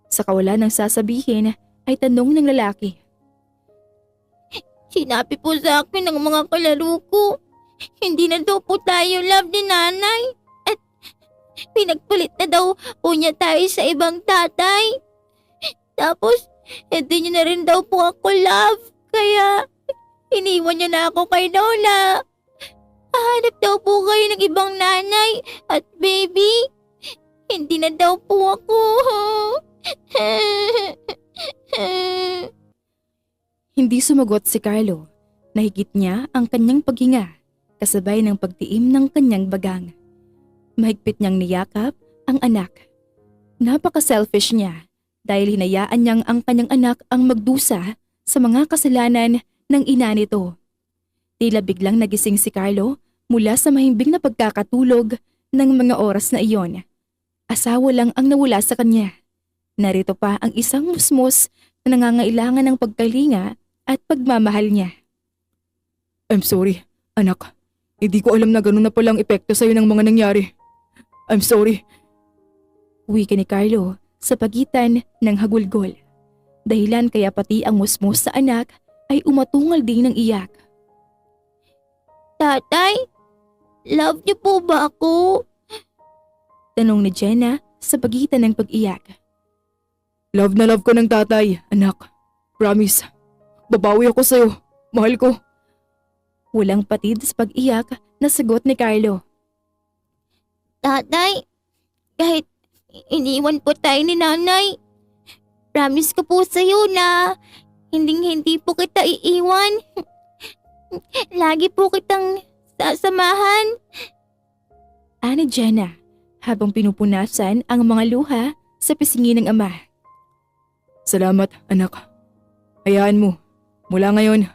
Sa kawalan ng sasabihin ay tanong ng lalaki. Sinabi po sa akin ng mga kalaro ko, hindi na daw po tayo love ni nanay. At pinagpalit na daw po niya tayo sa ibang tatay. Tapos, hindi niya na rin daw po ako love. Kaya, Iniwan niya na ako kay Lola. Hahanap daw po kayo ng ibang nanay at baby. Hindi na daw po ako. Hindi sumagot si Carlo. Nahigit niya ang kanyang paghinga kasabay ng pagtiim ng kanyang bagang. Mahigpit niyang niyakap ang anak. Napaka-selfish niya dahil hinayaan niyang ang kanyang anak ang magdusa sa mga kasalanan ng ina nito. Tila biglang nagising si Carlo mula sa mahimbing na pagkakatulog ng mga oras na iyon. Asawa lang ang nawala sa kanya. Narito pa ang isang musmos na nangangailangan ng pagkalinga at pagmamahal niya. I'm sorry, anak. Hindi ko alam na ganun na palang epekto sa'yo ng mga nangyari. I'm sorry. Wika ni Carlo sa pagitan ng hagulgol. Dahilan kaya pati ang musmos sa anak ay umatungal din ng iyak. Tatay, love niyo po ba ako? Tanong ni Jenna sa pagitan ng pag-iyak. Love na love ko ng tatay, anak. Promise. Babawi ako sa'yo. Mahal ko. Walang patid sa pag-iyak na sagot ni Carlo. Tatay, kahit iniwan po tayo ni nanay, promise ko po sa'yo na hindi po kita iiwan. Lagi po kitang sasamahan. Ani Jenna habang pinupunasan ang mga luha sa pisngi ng ama. Salamat, anak. Hayaan mo. Mula ngayon,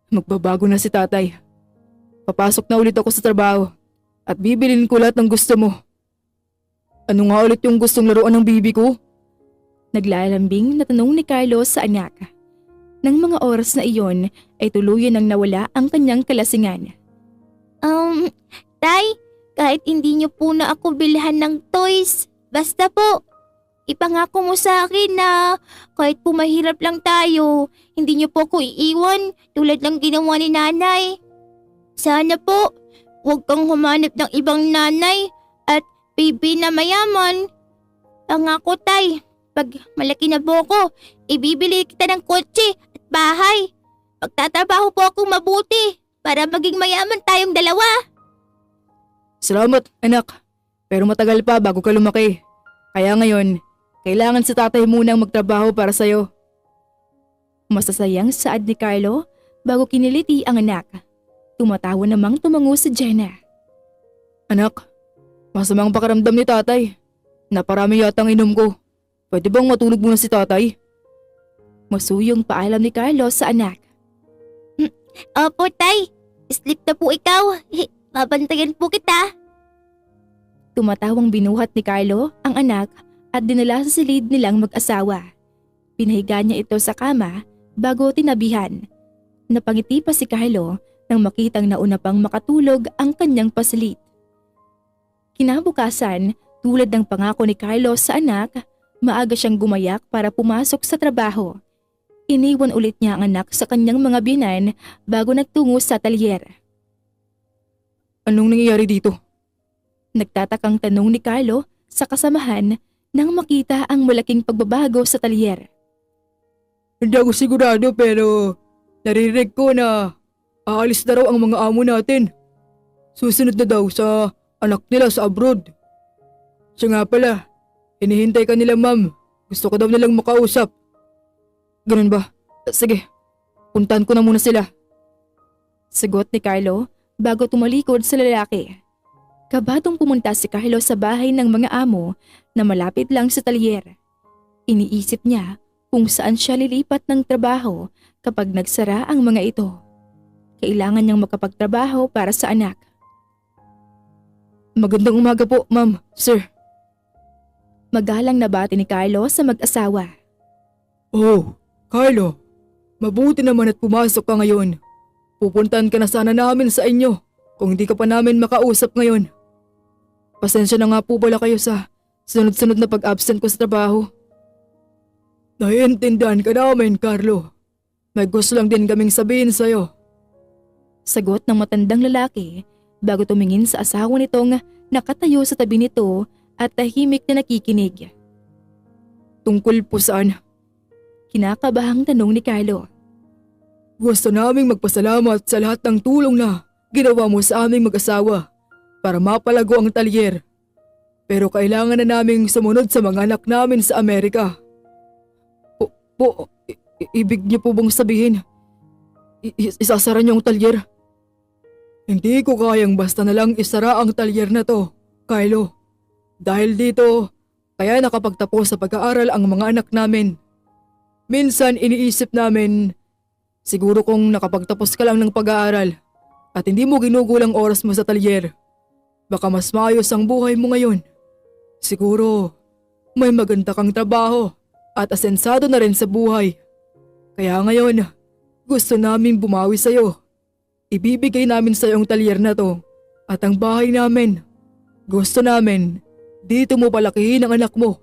magbabago na si tatay. Papasok na ulit ako sa trabaho at bibilin ko lahat ng gusto mo. Ano nga ulit yung gustong laruan ng bibi ko? Naglalambing na tanong ni Carlos sa anak. Nang mga oras na iyon ay tuluyan nang nawala ang kanyang kalasingan. Tay, kahit hindi niyo po na ako bilhan ng toys, basta po, ipangako mo sa akin na kahit po mahirap lang tayo, hindi niyo po ako iiwan tulad ng ginawa ni nanay. Sana po, huwag kang humanap ng ibang nanay at baby na mayaman. Pangako tay, pag malaki na po ako, ibibili kita ng kotse at bahay. Magtatrabaho po akong mabuti para maging mayaman tayong dalawa. Salamat, anak. Pero matagal pa bago ka lumaki. Kaya ngayon, kailangan si tatay munang magtrabaho para sa'yo. Masasayang saad ni Carlo bago kiniliti ang anak. Tumatawa namang tumango si Jenna. Anak, masamang pakiramdam ni tatay. Naparami yata ang inom ko. Pwede bang matulog muna si tatay? Masuyong paalam ni Carlo sa anak. Opo tay, sleep na po ikaw. Babantayan po kita. Tumatawang binuhat ni Carlo ang anak at dinala sa silid nilang mag-asawa. Pinahiga niya ito sa kama bago tinabihan. Napangiti pa si Carlo nang makitang nauna pang makatulog ang kanyang pasilid. Kinabukasan, tulad ng pangako ni Carlo sa anak, maaga siyang gumayak para pumasok sa trabaho. Iniwan ulit niya ang anak sa kanyang mga biyanan bago nagtungo sa talyer. Anong nangyayari dito? Nagtatakang tanong ni Carlo sa kasamahan nang makita ang malaking pagbabago sa talyer. Hindi ako sigurado pero naririnig ko na aalis na raw ang mga amo natin. Susunod na daw sa anak nila sa abroad. Siya nga pala, hinihintay ka nila ma'am. Gusto ko daw nilang makausap. Ganun ba? Sige, puntahan ko na muna sila. Sagot ni Carlo bago tumalikod sa lalaki. Kabadong pumunta si Carlo sa bahay ng mga amo na malapit lang sa talyer. Iniisip niya kung saan siya lilipat ng trabaho kapag nagsara ang mga ito. Kailangan niyang makapagtrabaho para sa anak. Magandang umaga po, ma'am, sir. Magalang nabati ni Carlo sa mag-asawa. Oh, Carlo, mabuti naman at pumasok ka ngayon. Pupuntahan ka na sana namin sa inyo kung hindi ka pa namin makausap ngayon. Pasensya na nga po pala kayo sa sunod-sunod na pag-absent ko sa trabaho. Naiintindihan ka namin, Carlo. May gusto lang din kaming sabihin sa'yo. Sagot ng matandang lalaki bago tumingin sa asawa nitong nakatayo sa tabi nito at tahimik na nakikinig. Tungkol po saan? Kinakabahang tanong ni Carlo. Gusto naming magpasalamat sa lahat ng tulong na ginawa mo sa aming mag-asawa para mapalago ang talyer. Pero kailangan na naming sumunod sa mga anak namin sa Amerika. Ibig niyo po bang sabihin, isasara niyo ang talyer? Hindi ko kayang basta na lang isara ang talyer na to, Kylo. Dahil dito, kaya nakapagtapos sa pag-aaral ang mga anak namin. Minsan iniisip namin, siguro kung nakapagtapos ka lang ng pag-aaral at hindi mo ginugulang oras mo sa talyer, baka mas maayos ang buhay mo ngayon. Siguro, may maganda kang trabaho at asensado na rin sa buhay. Kaya ngayon, gusto namin bumawi sa'yo. Ibibigay namin sa'yo ang talyer na to at ang bahay namin. Gusto namin, dito mo palakihin ang anak mo.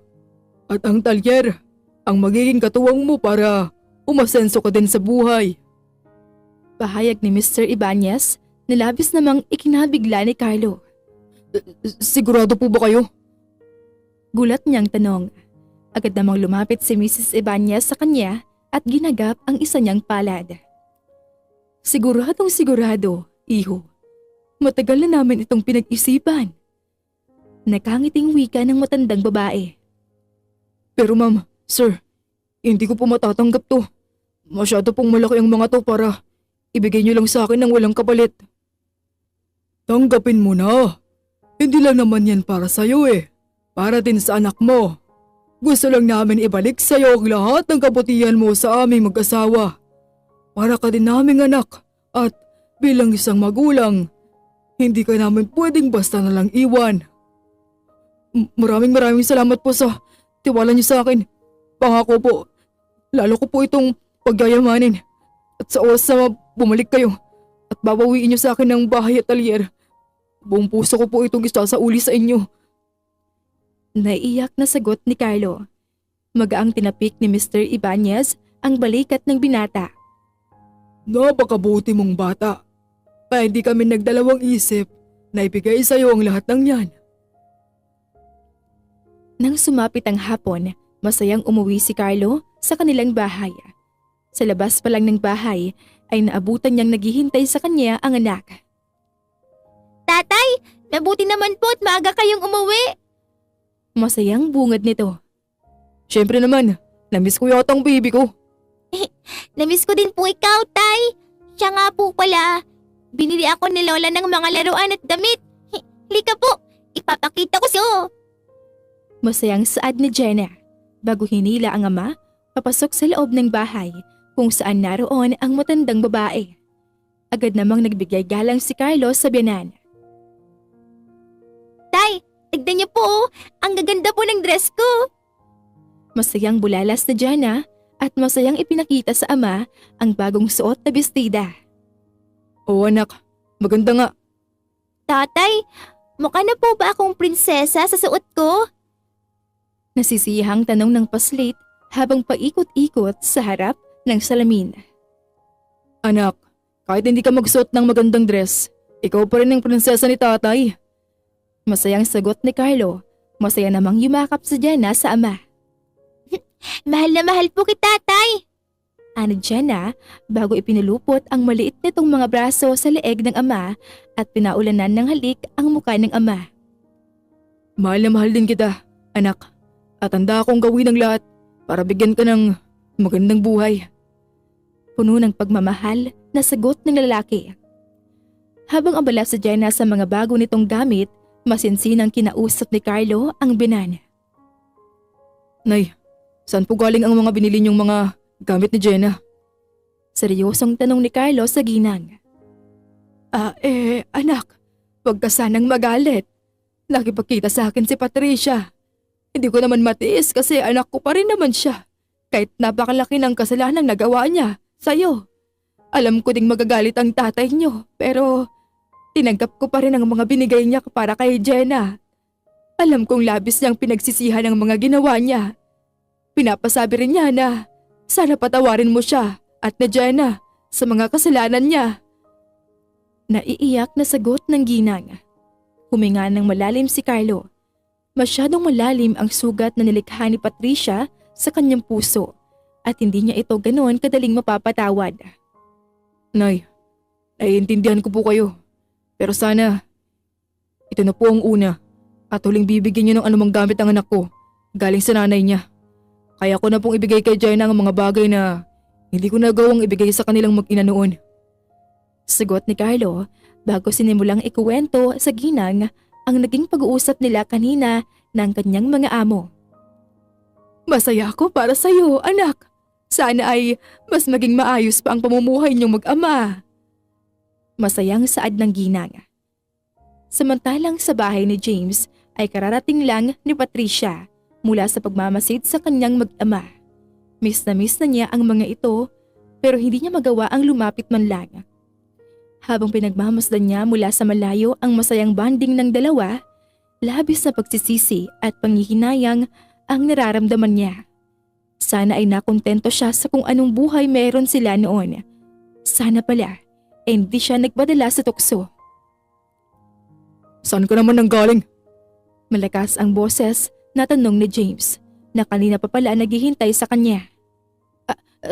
At ang talyer, ang magiging katuwang mo para umasenso ka din sa buhay. Pahayag ni Mr. Ibanez na labis namang ikinabigla ni Carlo. Sigurado po ba kayo? Gulat niyang tanong. Agad namang lumapit si Mrs. Ibanez sa kanya at ginagap ang isa niyang palad. Siguradong sigurado, iho. Matagal na namin itong pinag-isipan. Nakangiting wika ng matandang babae. Pero ma'am, sir, hindi ko po matatanggap to. Masyado pong malaki ang mga to para ibigay niyo lang sa akin ng walang kapalit. Tanggapin mo na. Hindi lang naman yan para sa'yo eh. Para din sa anak mo. Gusto lang namin ibalik sa'yo ang lahat ng kabutihan mo sa aming mag-asawa. Para ka din naming anak at bilang isang magulang, hindi ka namin pwedeng basta na lang iwan. Maraming salamat po sa tiwala niyo sa akin. Pangako po, lalo ko po itong pagyayamanin. At sa oras na bumalik kayo at babawiin niyo sa akin ng bahay at talyer, buong puso ko po itong isasauli sa inyo. Naiiyak na sagot ni Carlo. Magaang tinapik ni Mr. Ibanez ang balikat ng binata. Napakabuti mong bata. Kaya hindi kami nagdalawang isip na ibigay sa iyo ang lahat ng yan. Nang sumapit ang hapon, masayang umuwi si Carlo sa kanilang bahay. Sa labas pa lang ng bahay ay naabutan niyang naghihintay sa kanya ang anak. Tatay, mabuti naman po at maaga kayong umuwi. Masayang bungad nito. Siyempre naman, namiss ko yata ang baby ko. Namiss ko din po ikaw, Tay. Siya nga po pala. Binili ako ni Lola ng mga laruan at damit. Halika po, ipapakita ko sa'yo. Masayang saad ni Jenna. Bago hinila ang ama, papasok sa loob ng bahay kung saan naroon ang matandang babae. Agad namang nagbigay galang si Carlos sa biyanan. Tay, tignan niyo po, ang gaganda po ng dress ko. Masayang bulalas na Jenna at masayang ipinakita sa ama ang bagong suot na bestida. Oo anak, maganda nga. Tatay, mukha na po ba akong prinsesa sa suot ko? Nasisiyahang tanong ng paslit habang paikot-ikot sa harap ng salamin. Anak, kahit hindi ka magsuot ng magandang dress, ikaw pa rin ang prinsesa ni tatay. Masayang sagot ni Carlo, masaya namang yumakap si Jenna sa ama. Mahal na mahal po kita, Tay. Ano Jenna bago ipinulupot ang maliit nitong mga braso sa leeg ng ama at pinaulanan ng halik ang muka ng ama. Mahal na mahal din kita, anak. At handa akong gawin ang lahat para bigyan ka ng magandang buhay. Puno ng pagmamahal na sagot ng lalaki. Habang abala si Jenna sa mga bago nitong gamit, masinsinang kinausap ni Carlo ang binan. Nay, saan po galing ang mga binili niyong mga gamit ni Jenna? Seryosong tanong ni Carlo sa ginang. Anak, huwag ka sanang magalit. Nakipagkita sa akin si Patricia. Hindi ko naman matiis kasi anak ko pa rin naman siya. Kahit napakalaki ng kasalanang nagawa niya sa'yo. Alam ko ding magagalit ang tatay niyo, pero tinanggap ko pa rin ang mga binigay niya para kay Jenna. Alam kong labis niyang pinagsisihan ang mga ginawa niya. Pinapasabi rin niya na sana patawarin mo siya at na Jenna sa mga kasalanan niya. Naiiyak na sagot ng ginang. Huminga ng malalim si Carlo. Masyadong malalim ang sugat na nilikha ni Patricia sa kanyang puso at hindi niya ito ganoon kadaling mapapatawad. Nay, naiintindihan ko po kayo. Pero sana, ito na po ang una at huling bibigyan niyo ng anumang gamit ang anak ko galing sa nanay niya. Kaya ko na pong ibigay kay Jaina ang mga bagay na hindi ko nagawang ibigay sa kanilang mag-ina noon. Sagot ni Carlo bago sinimulang ikuwento sa ginang ang naging pag-uusap nila kanina ng kanyang mga amo. Masaya ako para sa iyo, anak. Sana ay mas maging maayos pa ang pamumuhay niyong mag-ama. Masayang saad ng ginang. Samantalang sa bahay ni James ay kararating lang ni Patricia mula sa pagmamasid sa kanyang mag-ama. Miss na niya ang mga ito pero hindi niya magawa ang lumapit man lang. Habang pinagmamasdan niya mula sa malayo ang masayang banding ng dalawa, labis na pagsisisi at panghihinayang ang nararamdaman niya. Sana ay nakontento siya sa kung anong buhay meron sila noon. Sana pala, hindi siya nagpadala sa tukso. Saan ka naman nanggaling? Malakas ang boses na tanong ni James na kanina pa pala naghihintay sa kanya.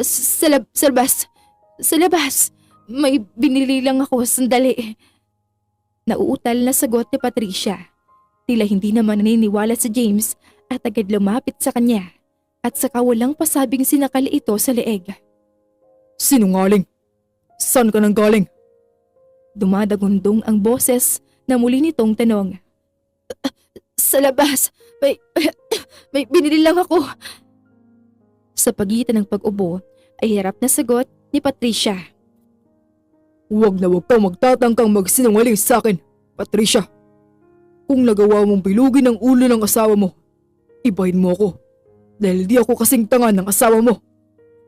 Sa labas. Sa labas. May binili lang ako sandali. Nauutal na sagot ni Patricia. Tila hindi naman naniniwala si James at agad lumapit sa kanya at saka walang pasabing sinakal ito sa leeg. Sinungaling. Saan ka nanggaling? Dumadagundong ang boses na muli nitong tanong. Sa labas. May binili lang ako. Sa pagitan ng pag-ubo ay hirap na sagot ni Patricia. Huwag na huwag kang magtatangkang magsinungaling sa akin, Patricia. Kung nagawa mong bilugin ang ulo ng asawa mo, ibahin mo ako. Dahil di ako kasing tanga ng asawa mo.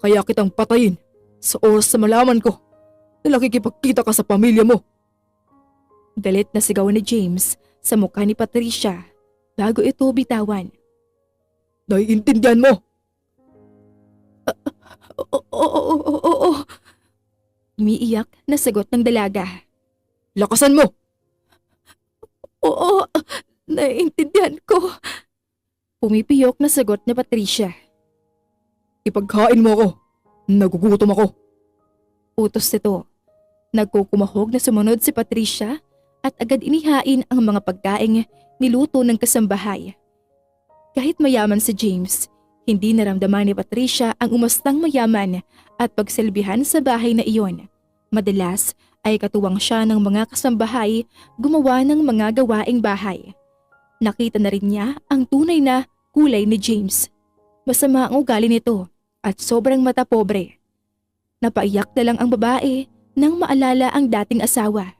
Kaya kitang patayin sa oras na malaman ko na nakikipagkita ka sa pamilya mo. Galit na sigaw ni James sa mukha ni Patricia bago ito bitawan. Naiintindihan mo? Oo. Umiiyak na sagot ng dalaga. Lakasan mo! Oo, naiintindihan ko. Pumipiyok na sagot ni Patricia. Ipagkain mo ako. Nagugutom ako. Utos nito. Nagkukumahog na sumunod si Patricia at agad inihain ang mga pagkaing niluto ng kasambahay. Kahit mayaman si James, hindi naramdaman ni Patricia ang umastang mayaman at pagsilbihan sa bahay na iyon. Madalas ay katuwang siya ng mga kasambahay gumawa ng mga gawaing bahay. Nakita na rin niya ang tunay na kulay ni James. Masama ang ugali nito at sobrang mata pobre. Napaiyak na lang ang babae nang maalala ang dating asawa.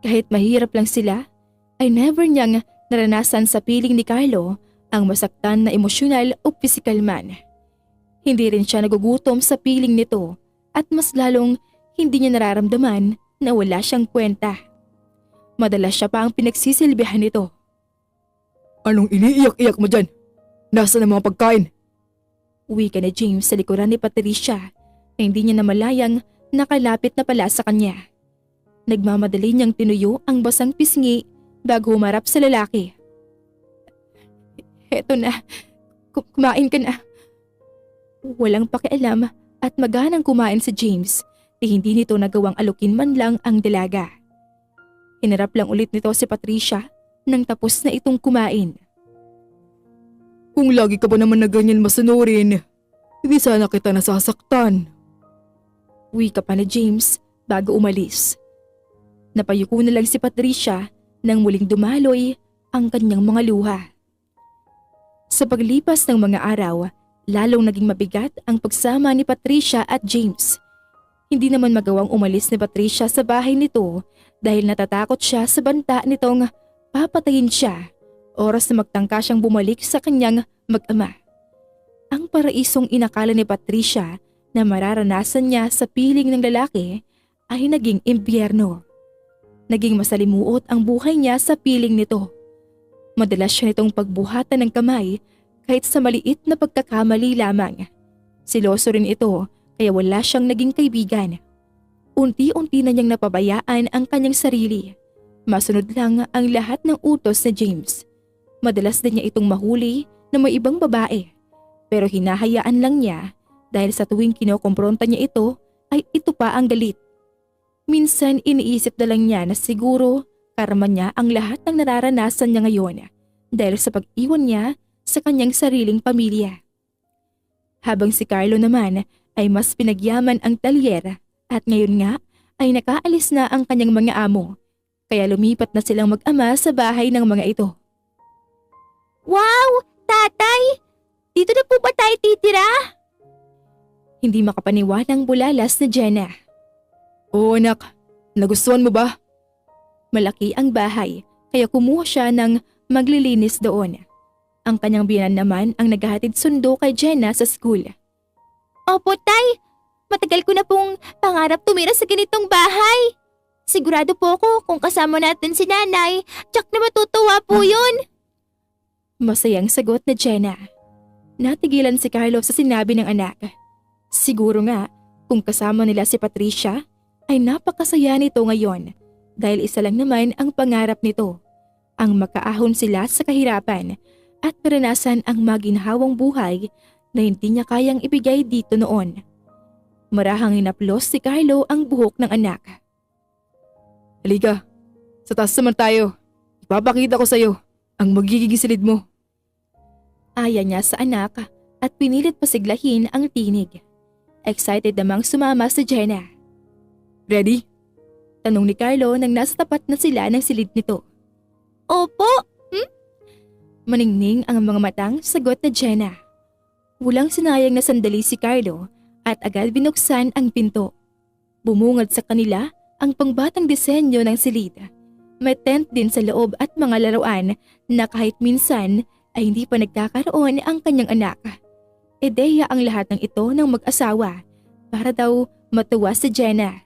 Kahit mahirap lang sila, ay never niyang naranasan sa piling ni Carlo ang masaktan na emosyonal o pisikal man. Hindi rin siya nagugutom sa piling nito at mas lalong hindi niya nararamdaman na wala siyang kwenta. Madalas siya pa ang pinagsisilbihan nito. Anong iniiyak-iyak mo dyan? Nasaan ang mga pagkain? Uwi ka ni James sa likuran ni Patricia na hindi niya namalayang nakalapit na pala sa kanya. Nagmamadali niyang tinuyo ang basang pisngi bago humarap sa lalaki. Heto na, kumain ka na. Walang pakialam at maganang kumain si James di hindi nito nagawang alukin man lang ang dalaga. Hinarap lang ulit nito si Patricia nang tapos na itong kumain. Kung lagi ka ba naman na ganyan masunurin, hindi sana kita nasasaktan. Uwi ka pa ni James bago umalis. Napayuko na lang si Patricia nang muling dumaloy ang kanyang mga luha. Sa paglipas ng mga araw, lalong naging mabigat ang pagsama ni Patricia at James. Hindi naman magawang umalis ni Patricia sa bahay nito dahil natatakot siya sa banta nitong papatayin siya oras na magtangka siyang bumalik sa kanyang mag-ama. Ang paraisong inakala ni Patricia na mararanasan niya sa piling ng lalaki ay naging impyerno. Naging masalimuot ang buhay niya sa piling nito. Madalas siya nitong pagbuhatan ng kamay kahit sa maliit na pagkakamali lamang. Siloso rin ito kaya wala siyang naging kaibigan. Unti-unti na niyang napabayaan ang kanyang sarili. Masunod lang ang lahat ng utos ni James. Madalas din niya itong mahuli na may ibang babae. Pero hinahayaan lang niya dahil sa tuwing kinokompronta niya ito ay ito pa ang galit. Minsan iniisip na lang niya na siguro karma niya ang lahat ng nararanasan niya ngayon dahil sa pag-iwan niya sa kanyang sariling pamilya. Habang si Carlo naman ay mas pinagyaman ang talyer at ngayon nga ay nakaalis na ang kanyang mga amo kaya lumipat na silang mag-ama sa bahay ng mga ito. Wow! Tatay! Dito na po ba tayo titira? Hindi makapaniwalang bulalas na Jenna. Oo anak, nagustuhan mo ba? Malaki ang bahay kaya kumuha siya ng maglilinis doon. Ang kanyang biyanan naman ang naghahatid sundo kay Jenna sa school. Opo, Tay. Matagal ko na pong pangarap tumira sa ganitong bahay. Sigurado po ako kung kasama natin si Nanay, tsak na matutuwa po yun. Masayang sagot na Jenna. Natigilan si Carlo sa sinabi ng anak. Siguro nga kung kasama nila si Patricia ay napakasaya nito ngayon dahil isa lang naman ang pangarap nito. Ang makaahon sila sa kahirapan at maranasan ang maginhawang buhay na hindi niya kayang ibigay dito noon. Marahang hinaplos si Carlo ang buhok ng anak. Halika, sa taas naman tayo. Ipapakita ko sa'yo ang magiging silid mo. Aya niya sa anak at pinilit pasiglahin ang tinig. Excited namang sumama si Jenna. Ready? Tanong ni Carlo nang nasa tapat na sila ng silid nito. Opo. Maningning ang mga matang sagot na Jenna. Walang sinayang na sandali si Carlo at agad binuksan ang pinto. Bumungad sa kanila ang pangbatang disenyo ng silid. May tent din sa loob at mga laruan na kahit minsan ay hindi pa nagkakaroon ang kanyang anak. Ideya ang lahat ng ito ng mag-asawa para daw matuwa si Jenna.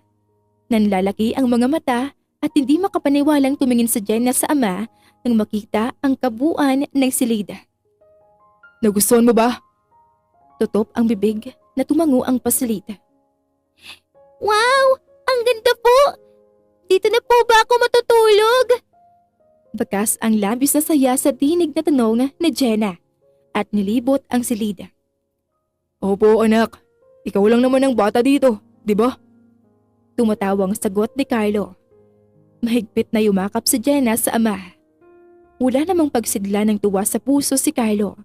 Nanlalaki ang mga mata at hindi makapaniwalang tumingin si Jenna sa ama nang makita ang kabuuan ng silid. Nagustuhan mo ba? Tutop ang bibig na tumango ang pasilid. Wow! Ang ganda po! Dito na po ba ako matutulog? Bakas ang labis na saya sa tinig na tanong ni Jenna at nilibot ang silid. Opo anak, ikaw lang naman ang bata dito, di ba? Tumatawang sagot ni Carlo. Mahigpit na yumakap si Jenna sa ama. Wala namang pagsidla ng tuwa sa puso si Carlo.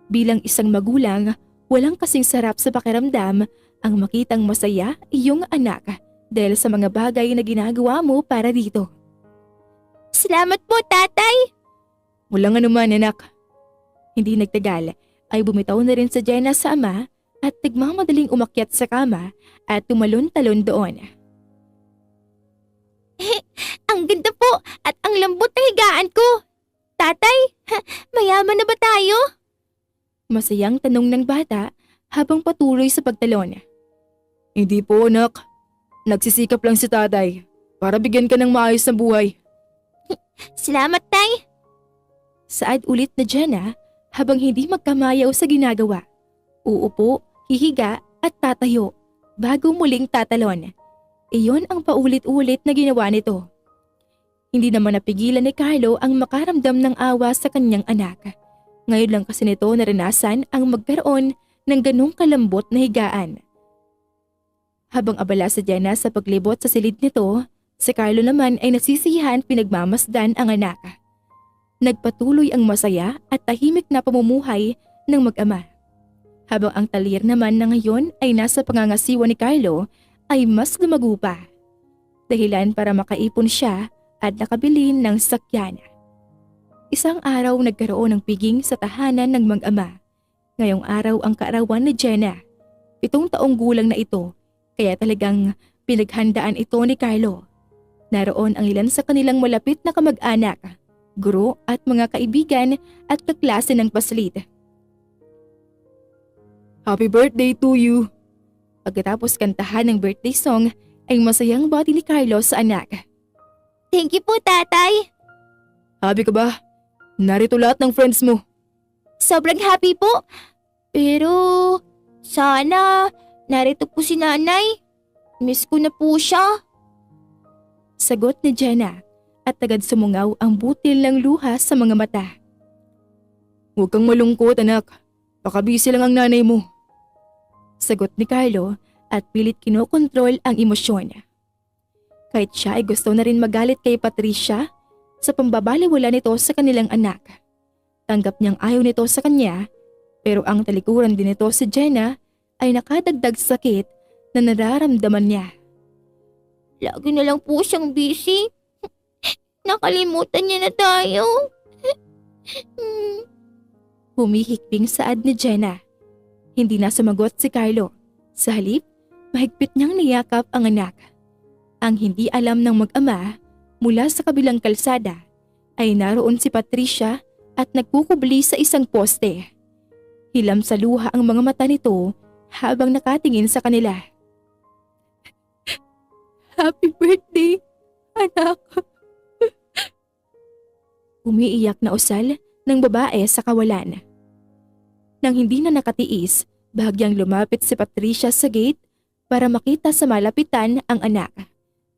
Bilang isang magulang, walang kasing sarap sa pakiramdam ang makitang masaya iyong anak dahil sa mga bagay na ginagawa mo para dito. Salamat po, Tatay! Walang anuman anak. Hindi nagtagal ay bumitaw na rin si Jenna sa ama at nagmamadaling umakyat sa kama at tumalon-talon doon. Ang ganda po at ang lambot ng higaan ko. Tatay, mayaman na ba tayo? Masayang tanong ng bata habang patuloy sa pagtalon. Hindi po anak, nagsisikap lang si tatay para bigyan ka ng maayos na buhay. Salamat, Tay. Saad ulit na Jenna habang hindi magkamayaw sa ginagawa. Uupo, hihiga at tatayo bago muling tatalon. Iyon ang paulit-ulit na ginawa nito. Hindi naman napigilan ni Carlo ang makaramdam ng awa sa kanyang anak. Ngayon lang kasi nito naranasan ang magkaroon ng ganong kalambot na higaan. Habang abala si Jenna sa paglibot sa silid nito, si Carlo naman ay nasisiyahan pinagmamasdan ang anak. Nagpatuloy ang masaya at tahimik na pamumuhay ng mag-ama. Habang ang talyer naman na ngayon ay nasa pangangasiwa ni Carlo ay mas lumago pa. Dahilan para makaipon siya at nakabili ng sakyan. Isang araw nagkaroon ng piging sa tahanan ng mag-ama. Ngayong araw ang kaarawan ni Jenna. 7 taong gulang na ito kaya talagang pinaghandaan ito ni Carlo. Naroon ang ilan sa kanilang malapit na kamag-anak, guro at mga kaibigan at kaklase ng paslid. Happy birthday to you! Pagkatapos kantahan ng birthday song ay masayang bati ni Carlo sa anak. Thank you po, Tatay. Happy ka ba? Narito lahat ng friends mo. Sobrang happy po. Pero sana narito po si Nanay. Miss ko na po siya. Sagot ni Jenna at agad sumungaw ang butil ng luha sa mga mata. Huwag kang malungkot anak. Baka busy lang ang nanay mo. Sagot ni Carlo at pilit kinokontrol ang emosyon. Kahit siya ay gusto na rin magalit kay Patricia sa pambabaliwala nito sa kanilang anak. Tanggap niyang ayaw nito sa kanya, pero ang talikuran din nito si Jenna ay nakadagdag sakit na nararamdaman niya. Lagi na lang po siyang busy. Nakalimutan niya na tayo. Humihikbing saad ni Jenna. Hindi na sumagot si Carlo. Sa halip, mahigpit niyang niyakap ang anak. Ang hindi alam ng mag-ama, mula sa kabilang kalsada, ay naroon si Patricia at nagkukubli sa isang poste. Hilam sa luha ang mga mata nito habang nakatingin sa kanila. Happy birthday, anak! Umiiyak na usal ng babae sa kawalan. Nang hindi na nakatiis, bahagyang lumapit si Patricia sa gate para makita sa malapitan ang anak.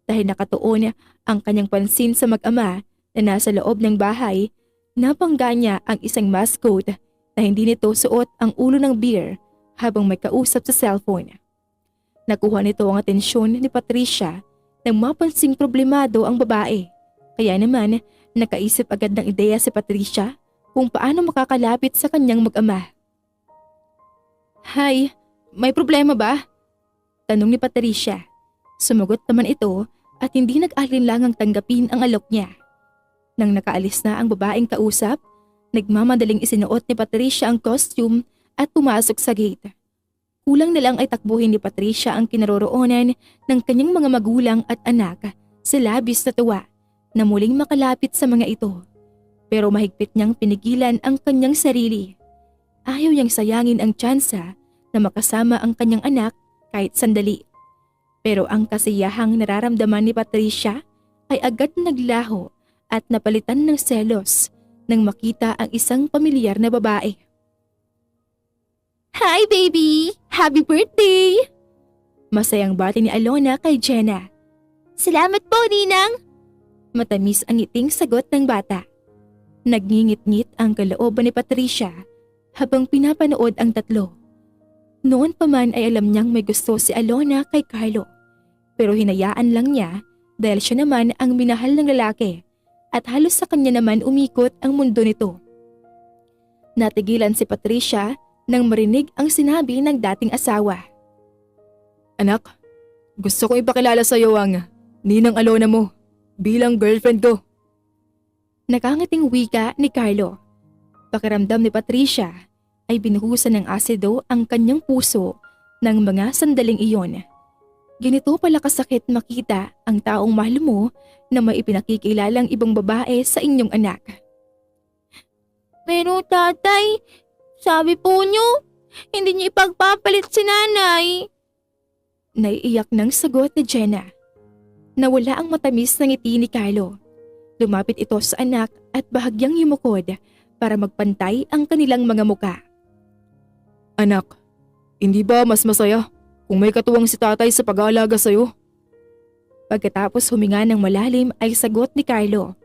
Dahil nakatuon ang kanyang pansin sa mag-ama na nasa loob ng bahay, napangga niya ang isang mascot na hindi nito suot ang ulo ng beer habang may kausap sa cellphone. Nakuha nito ang atensyon ni Patricia nang mapansing problemado ang babae. Kaya naman, nakaisip agad ng ideya si Patricia kung paano makakalapit sa kanyang mag-ama. Hi, may problema ba? Tanong ni Patricia. Sumagot naman ito at hindi nag-alinlangang tanggapin ang alok niya. Nang nakaalis na ang babaeng kausap, nagmamadaling isinuot ni Patricia ang costume at pumasok sa gate. Kulang na lang ay takbuhin ni Patricia ang kinaroroonan ng kanyang mga magulang at anak sa labis na tuwa na muling makalapit sa mga ito. Pero mahigpit niyang pinigilan ang kanyang sarili. Ayaw niyang sayangin ang tsansa na makasama ang kanyang anak kahit sandali. Pero ang kasiyahang nararamdaman ni Patricia ay agad naglaho at napalitan ng selos nang makita ang isang pamilyar na babae. Hi baby! Happy birthday! Masayang bati ni Alona kay Jenna. Salamat po, Ninang. Matamis ang ngiting sagot ng bata. Nagngingit-ngit ang kalooban ni Patricia habang pinapanood ang tatlo. Noon pa man ay alam niyang may gusto si Alona kay Carlo. Pero hinayaan lang niya dahil siya naman ang minahal ng lalaki at halos sa kanya naman umikot ang mundo nito. Natigilan si Patricia nang marinig ang sinabi ng dating asawa. Anak, gusto ko ipakilala sa iyo ang ninang Alona mo bilang girlfriend ko. Nakangiting wika ni Carlo. Pakiramdam ni Patricia ay binuhusan ng asido ang kanyang puso ng mga sandaling iyon. Ganito pala kasakit makita ang taong mahal mo na may ipinakikilalang ibang babae sa inyong anak. Pero tatay, sabi po niyo, hindi niyo ipagpapalit si nanay. Naiiyak ng sagot ni Jenna. Nawala ang matamis na ngiti ni Carlo. Lumapit ito sa anak at bahagyang yumukod para magpantay ang kanilang mga muka. Anak, hindi ba mas masaya kung may katuwang si tatay sa pag-aalaga sa'yo? Pagkatapos huminga ng malalim ay sagot ni Carlo.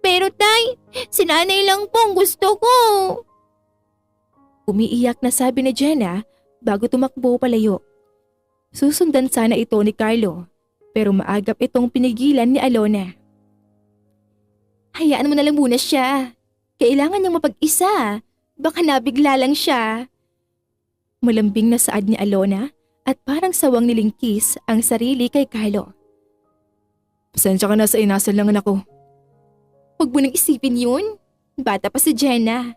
Pero tay, si nanay lang po ang gusto ko. Umiiyak na sabi ni Jenna bago tumakbo palayo. Susundan sana ito ni Carlo pero maagap itong pinigilan ni Alona. Hayaan mo na lang muna siya. Kailangan niyang mapag-isa. Baka nabigla lang siya. Malambing na saad ni Alona at parang sawang nilingkis ang sarili kay Carlo. Pasensya ka na sa inasal ng anak ko. Huwag mo nang isipin yun. Bata pa si Jenna.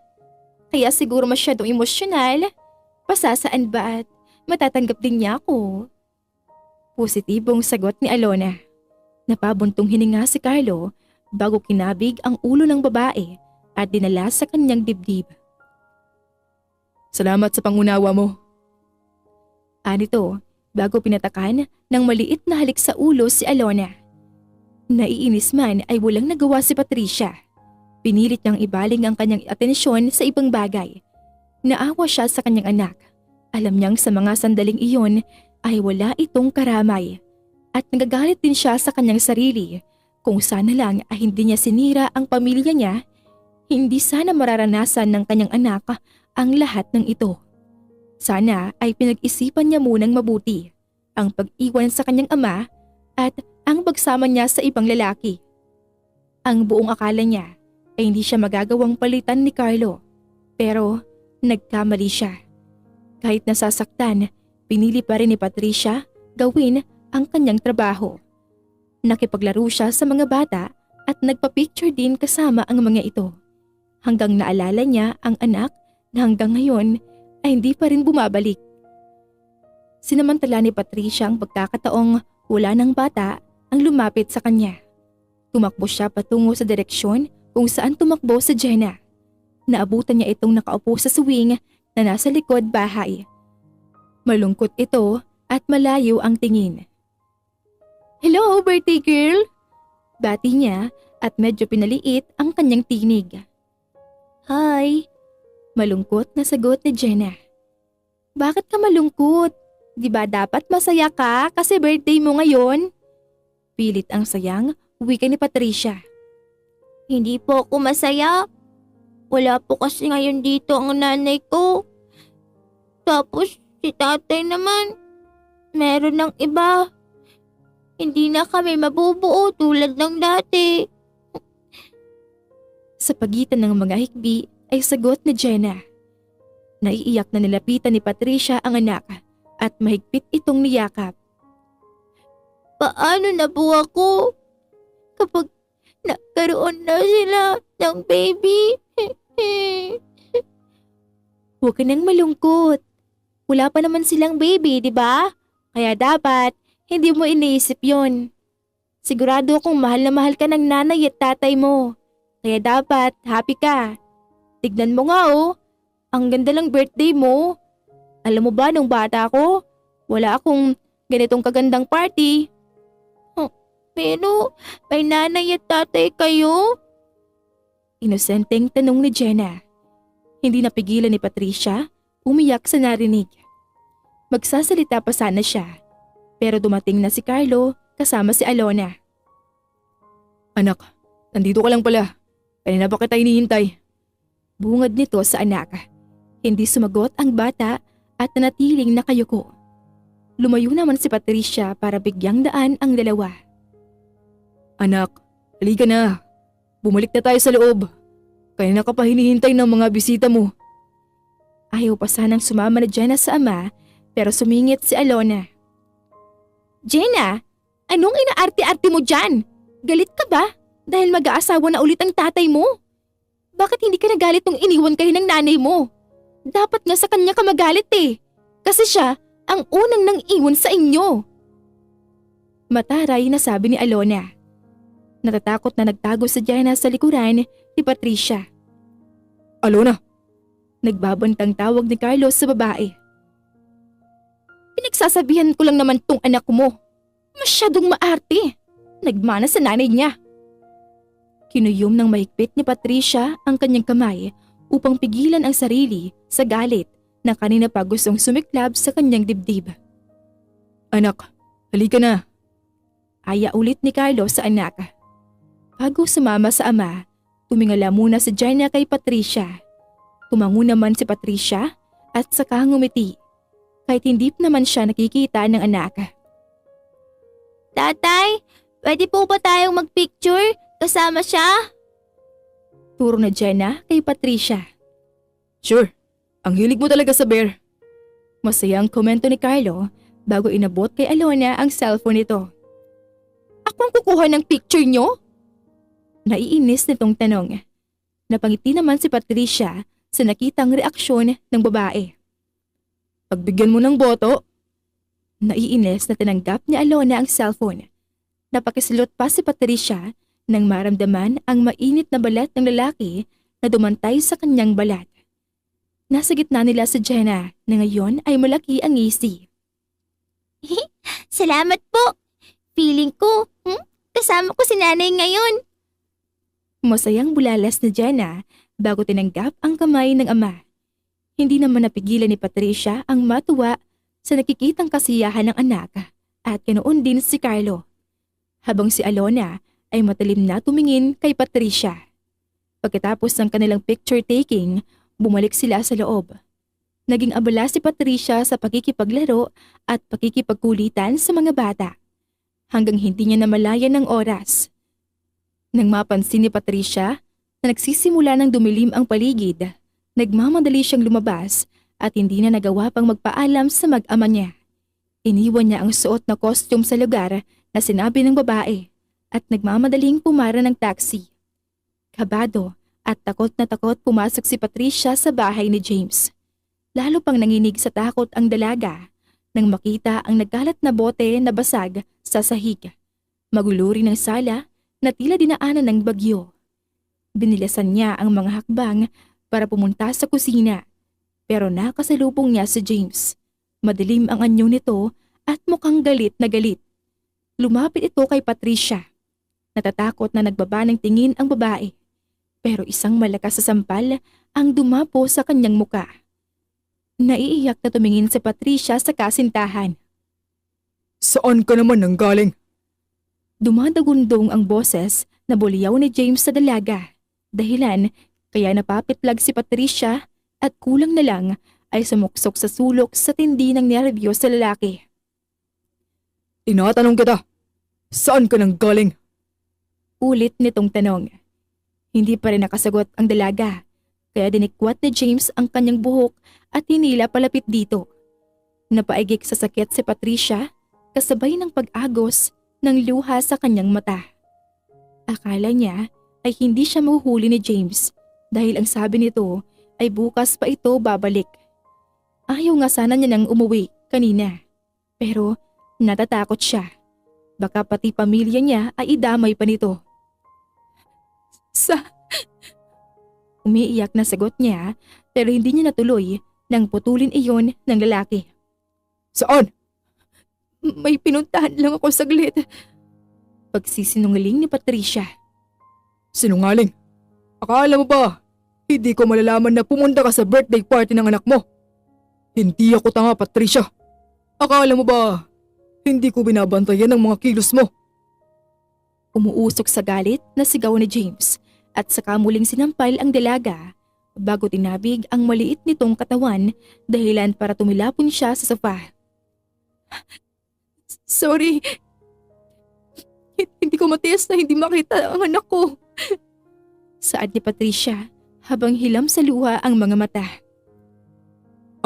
Kaya siguro masyadong emosyonal. Pasasaan ba at matatanggap din niya ako? Positibong sagot ni Alona. Napabuntong hininga si Carlo bago kinabig ang ulo ng babae at dinala sa kanyang dibdib. Salamat sa pangunawa mo. Anito, bago pinatakan ng maliit na halik sa ulo si Alona. Naiinis man ay walang nagawa si Patricia. Pinilit niyang ibaling ang kanyang atensyon sa ibang bagay. Naawa siya sa kanyang anak. Alam niyang sa mga sandaling iyon ay wala itong karamay. At nagagalit din siya sa kanyang sarili. Kung sana lang ay hindi niya sinira ang pamilya niya, hindi sana mararanasan ng kanyang anak ang lahat ng ito. Sana ay pinag-isipan niya munang mabuti ang pag-iwan sa kanyang ama at ang pagsama niya sa ibang lalaki. Ang buong akala niya ay hindi siya magagawang palitan ni Carlo, pero nagkamali siya. Kahit nasasaktan, pinili pa rin ni Patricia gawin ang kanyang trabaho. Nakipaglaro siya sa mga bata at nagpa-picture din kasama ang mga ito. Hanggang naalala niya ang anak na hanggang ngayon ay hindi pa rin bumabalik. Sinamantala ni Patricia ang pagkakataong wala ng bata ang lumapit sa kanya. Tumakbo siya patungo sa direksyon kung saan tumakbo si Jenna. Naabutan niya itong nakaupo sa swing na nasa likod bahay. Malungkot ito at malayo ang tingin. "Hello, birthday girl!" Bati niya at medyo pinaliit ang kanyang tinig. "Hi!" Malungkot na sagot ni Jenna. "Bakit ka malungkot? Di ba dapat masaya ka kasi birthday mo ngayon?" Pilit ang sayang wika ni Patricia. Hindi po ako masaya. Wala po kasi ngayon dito ang nanay ko. Tapos si tatay naman, meron ng iba. Hindi na kami mabubuo tulad ng dati. Sa pagitan ng mga hikbi ay sagot ni Jenna. Naiiyak na nilapitan ni Patricia ang anak at mahigpit itong niyakap. Paano na po ako kapag nagkaroon na sila ng baby? Huwag ka nang malungkot. Wala pa naman silang baby, di ba? Kaya dapat hindi mo iniisip yon. Sigurado akong mahal na mahal ka ng nanay at tatay mo. Kaya dapat happy ka. Tignan mo nga oh, ang ganda ng birthday mo. Alam mo ba nung bata ako, wala akong ganitong kagandang party. Pero may nanay at tatay kayo? Inosenteng tanong ni Jenna. Hindi napigilan ni Patricia, umiyak sa narinig. Magsasalita pa sana siya, pero dumating na si Carlo kasama si Alona. Anak, nandito ka lang pala. Kanina pa kita hinihintay. Bungad nito sa anak. Hindi sumagot ang bata at nanatiling nakayuko. Lumayo naman si Patricia para bigyang daan ang dalawa. Anak, halika na. Bumalik na tayo sa loob. Kanina ka pa hinihintay ng mga bisita mo. Ayaw pa sanang sumama na Jenna sa ama, pero sumingit si Alona. "Jenna, anong inaarte-arte mo dyan? Galit ka ba dahil mag-aasawa na ulit ang tatay mo? Bakit hindi ka nagalit nung iniwan kayo ng nanay mo? Dapat nga sa kanya ka magalit eh, kasi siya ang unang nang iwan sa inyo." Mataray na sabi ni Alona. Natatakot na nagtago si Jenna sa likuran ni Patricia. Alona, Nagbabantang tawag ni Carlos sa babae. "Pinagsasabihan ko lang naman tong anak mo. Masyadong maarte. Nagmana sa nanay niya." Kinuyom ng mahigpit ni Patricia ang kanyang kamay upang pigilan ang sarili sa galit na kanina pa gustong sumiklab sa kanyang dibdib. anak, halika na. Aya ulit ni Carlos sa anak. Bago sumama sa ama, tumingala muna si Jenna kay Patricia. Tumango naman si Patricia at saka ngumiti, kahit hindi naman siya nakikita ng anak. Tatay, pwede po ba tayong magpicture kasama siya? Turo na Jenna kay Patricia. Sure, ang hilig mo talaga sa bear. Masayang komento ni Carlo bago inabot kay Alona ang cellphone nito. "Ako ang kukuha ng picture nyo?" Naiinis nitong tanong. Napangiti naman si Patricia sa nakitang reaksyon ng babae. Pagbigyan mo ng boto. Naiinis na tinanggap ni Alona ang cellphone. Napakislot pa si Patricia nang maramdaman ang mainit na balat ng lalaki na dumantay sa kanyang balat. Nasa gitna nila si Jenna na ngayon ay malaki ang ngisi. Salamat po. Feeling ko, kasama ko si nanay ngayon. Masayang bulalas ni Jenna bago tinanggap ang kamay ng ama. Hindi naman napigilan ni Patricia ang matuwa sa nakikitang kasiyahan ng anak at ganoon din si Carlo. Habang si Alona ay matalim na tumingin kay Patricia. Pagkatapos ng kanilang picture taking, bumalik sila sa loob. Naging abala si Patricia sa pakikipaglaro at pakikipagkulitan sa mga bata. hanggang hindi niya namalayan ng oras. Nang mapansin ni Patricia na nagsisimula ng dumilim ang paligid, nagmamadali siyang lumabas at hindi na nagawa pang magpaalam sa mag-ama niya. Iniwan niya ang suot na costume sa lugar na sinabi ng babae at nagmamadaling pumara ng taxi. Kabado at takot na takot pumasok si Patricia sa bahay ni James. Lalo pang nanginig sa takot ang dalaga nang makita ang nagkalat na bote na basag sa sahig. Magulo rin ang sala na tila dinaanan ng bagyo. Binilasan niya ang mga hakbang para pumunta sa kusina pero nakasalubong niya si James. Madilim ang anyo nito at mukhang galit na galit. Lumapit ito kay Patricia. Natatakot na nagbaba ng tingin ang babae. Pero isang malakas sa sampal ang dumapo sa kanyang muka. Naiiyak na tumingin si Patricia sa kasintahan. Saan ka naman nanggaling? Dumadagundong ang boses na buliyaw ni James sa dalaga. Dahilan kaya napapitlag si Patricia at kulang na lang ay sumuksok sa sulok sa tindi ng nerbiyos sa lalaki. Tinatanong kita, saan ka nanggaling? Ulit nitong tanong. Hindi pa rin nakasagot ang dalaga, kaya dinikwat ni James ang kanyang buhok at hinila palapit dito. Napaigik sa sakit si Patricia kasabay ng pag-agos ng luha sa kanyang mata. Akala niya ay hindi siya mahuhuli ni James dahil ang sabi nito ay bukas pa ito babalik. Ayaw nga sana niya nang umuwi kanina, pero natatakot siya. Baka pati pamilya niya ay idamay pa nito. Umiiyak na sagot niya pero hindi niya natuloy nang putulin iyon ng lalaki. Saan? May pinuntahan lang ako saglit. Pagsisinungaling ni Patricia. Sinungaling? Akala mo ba, hindi ko malalaman na pumunta ka sa birthday party ng anak mo? Hindi ako tanga, Patricia. Akala mo ba, hindi ko binabantayan ang mga kilos mo? Umuusok sa galit na sigaw ni James at saka muling sinampal ang dalaga bago tinabig ang maliit nitong katawan dahilan para tumilapon siya sa sofa. Sorry. Hindi ko matiis na hindi makita ang anak ko. Saad ni Patricia habang hilam sa luha ang mga mata.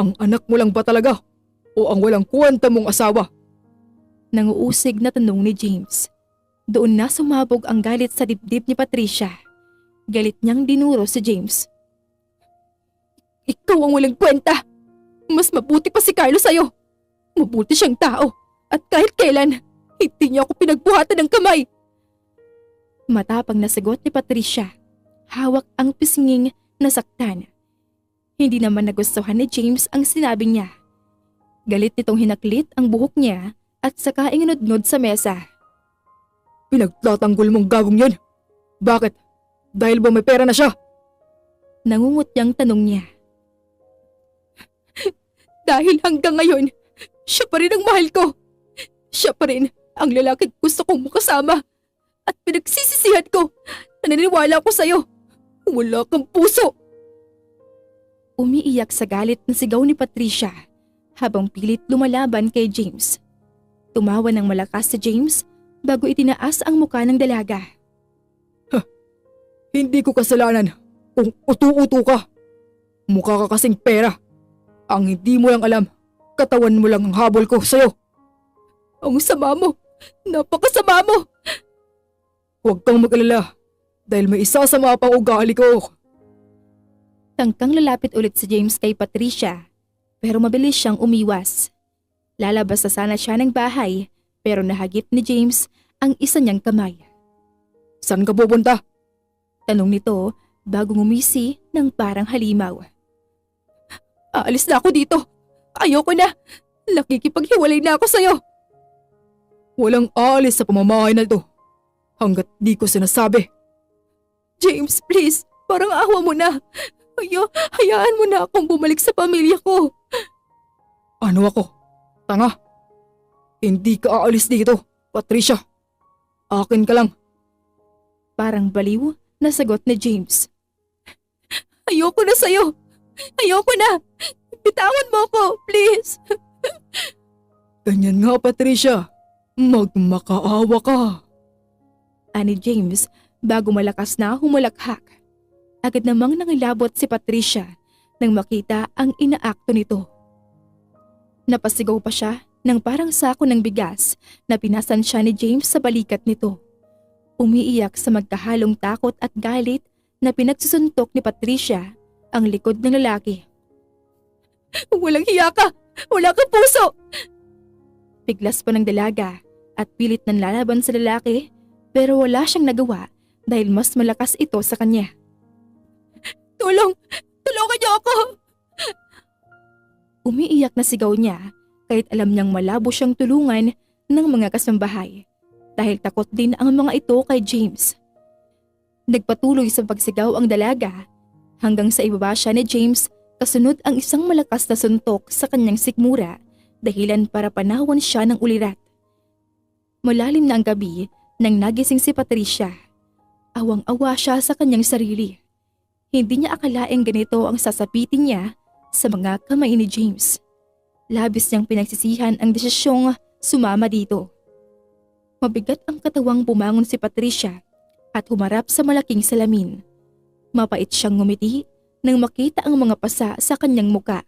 Ang anak mo lang ba talaga? O ang walang kwenta mong asawa? Nanguusig na tanong ni James. Doon na sumabog ang galit sa dibdib ni Patricia. Galit niyang dinuro si James. Ikaw ang walang kwenta! Mas mabuti pa si Carlo sa'yo! Mabuti siyang tao at kahit kailan, hindi niya ako pinagbuhatan ng kamay! Matapang na sagot ni Patricia. Hawak ang pisnging na saktan. Hindi naman nagustuhan ni James ang sinabi niya. Galit nitong hinaklit ang buhok niya at saka inunod-nod sa mesa. Pinagtatanggol mong gagong yun? Bakit? Dahil ba may pera na siya? Nangungutyang tanong niya. Dahil hanggang ngayon, siya pa rin ang mahal ko. Siya pa rin ang lalaki gusto kong makasama. At pinagsisisihan ko na naniniwala ko sa'yo. Wala kang puso. Umiiyak sa galit na sigaw ni Patricia habang pilit lumalaban kay James. Tumawa ng malakas si James bago itinaas ang muka ng dalaga. Hindi ko kasalanan kung utu-utu ka. Mukha ka kasing pera. Ang hindi mo lang alam, katawan mo lang ang habol ko sa'yo. Ang sama mo! Napakasama mo! Huwag kang mag-alala dahil may isasama pang ugali ko. Tangkang lalapit ulit si James kay Patricia pero mabilis siyang umiwas. Lalabas na sana siya ng bahay pero nahagip ni James ang isa niyang kamay. Saan ka pupunta? Tanong nito bago ngumisi ng parang halimaw. Aalis na ako dito. Ayoko na. Nakikipaghiwalay na ako sa'yo. Walang aalis sa pamamahay na ito hanggat di ko sinasabi. James, please. Parang awa mo na. Hayaan mo na akong bumalik sa pamilya ko. Ano ako? Tanga? Hindi ka aalis dito, Patricia. Akin ka lang. Parang baliw na sagot ni James. Ayoko na sa'yo. Ayoko na. Bitawan mo ako, please. Ganyan nga, Patricia. Magmakaawa ka. Ani James bago malakas na humalakhak. Agad namang nangilabot si Patricia nang makita ang inaakto nito. Napasigaw pa siya nang parang sako ng bigas na pinasan siya ni James sa balikat nito. Umiiyak sa magkahalong takot at galit na pinagsusuntok ni Patricia ang likod ng lalaki. Walang hiya ka! Wala kang puso! Biglas pa ng dalaga at pilit ng lalaban sa lalaki pero wala siyang nagawa dahil mas malakas ito sa kanya. Tulong! Tulungan niyo ako! Umiiyak na sigaw niya kahit alam niyang malabo siyang tulungan ng mga kasambahay dahil takot din ang mga ito kay James. Nagpatuloy sa pagsigaw ang dalaga hanggang sa ibaba siya ni James kasunod ang isang malakas na suntok sa kanyang sikmura dahilan para panawan siya ng ulirat. Malalim na ang gabi nang nagising si Patricia. Awang-awa siya sa kanyang sarili. Hindi niya akalaing ganito ang sasapitin niya sa mga kamay ni James. Labis niyang pinagsisihan ang desisyong sumama dito. Mabigat ang katawang bumangon si Patricia at humarap sa malaking salamin. Mapait siyang ngumiti nang makita ang mga pasa sa kanyang muka.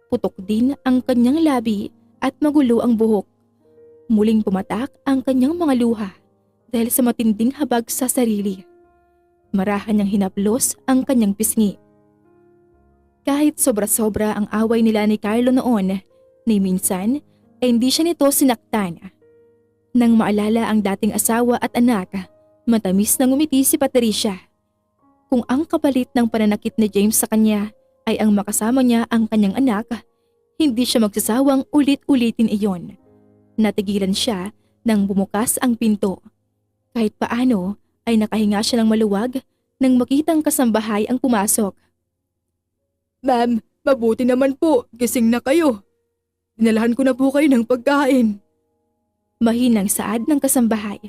Putok din ang kanyang labi at magulo ang buhok. Muling pumatak ang kanyang mga luha dahil sa matinding habag sa sarili. Marahan niyang hinaplos ang kanyang pisngi. Kahit sobra-sobra ang away nila ni Carlo noon, ni minsan ay hindi siya nito sinaktan. Nang maalala ang dating asawa at anak, matamis na ngumiti si Patricia. Kung ang kapalit ng pananakit ni James sa kanya ay ang makasama niya ang kanyang anak, hindi siya magsasawang ulit-ulitin iyon. Natigilan siya nang bumukas ang pinto. Kahit paano ay nakahinga siya ng maluwag nang makitang kasambahay ang pumasok. Ma'am, mabuti naman po. Gising na kayo. Dinalahan ko na po kayo ng pagkain. Mahinang saad ng kasambahay.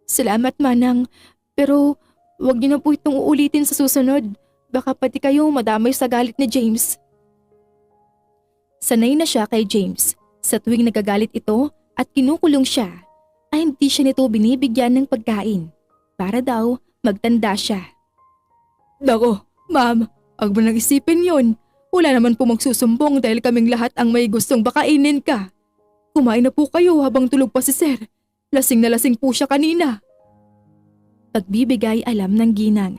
Salamat manang, pero wag niyo na po itong uulitin sa susunod. Baka pati kayo madamay sa galit ni James. Sanay na siya kay James. Sa tuwing nagagalit ito at kinukulong siya, ay hindi siya nito binibigyan ng pagkain. Para daw magtanda siya. Nako, ma'am, wag mo nang isipin yun. Wala naman po magsusumbong dahil kaming lahat ang may gustong bakainin ka. Kumain na po kayo habang tulog pa si Sir. Lasing na lasing po siya kanina. Pagbibigay alam ng ginang.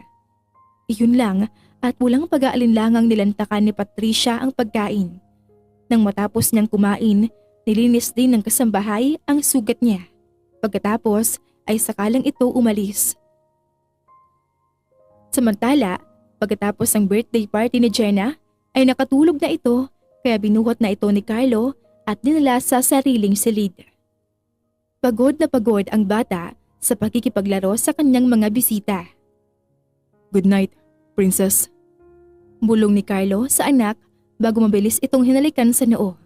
Iyon lang at walang pag-aalinlangang nilantakan ni Patricia ang pagkain. Nang matapos niyang kumain, nilinis din ng kasambahay ang sugat niya. Pagkatapos ay sakalang ito umalis. Samantala, pagkatapos ng birthday party ni Jenna, ay nakatulog na ito kaya binuhat na ito ni Carlo at dinala sa sariling silid. Pagod na pagod ang bata sa pagkikipaglaro sa kanyang mga bisita. Good night, princess. Bulong ni Carlo sa anak bago mabilis itong hinalikan sa noo.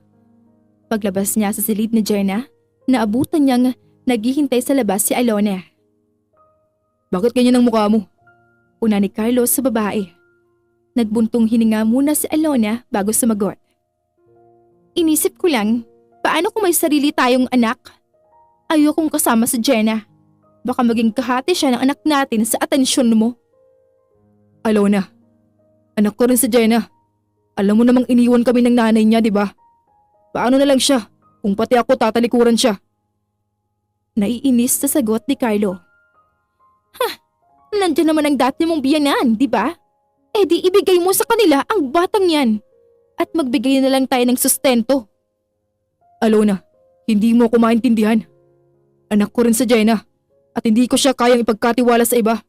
Paglabas niya sa silid ni Jenna, naabutan niyang naghihintay sa labas si Alona. Bakit ganyan ang mukha mo? Una ni Carlo sa babae. Nagbuntong hininga muna si Alona bago sumagot. Inisip ko lang, paano kung may sarili tayong anak? Ayokong kasama si Jenna. Baka maging kahati siya ng anak natin sa atensyon mo. Alona, anak ko rin si Jenna. Alam mo namang iniwan kami ng nanay niya, di ba? Paano na lang siya kung pati ako tatalikuran siya? Naiinis sa sagot ni Carlo. Nandiyan naman ang dati mong biyanan, di ba? Eh di ibigay mo sa kanila ang batang yan. At magbigay na lang tayo ng sustento. Alona, hindi mo ako maintindihan. Anak ko rin si Jenna at hindi ko siya kayang ipagkatiwala sa iba.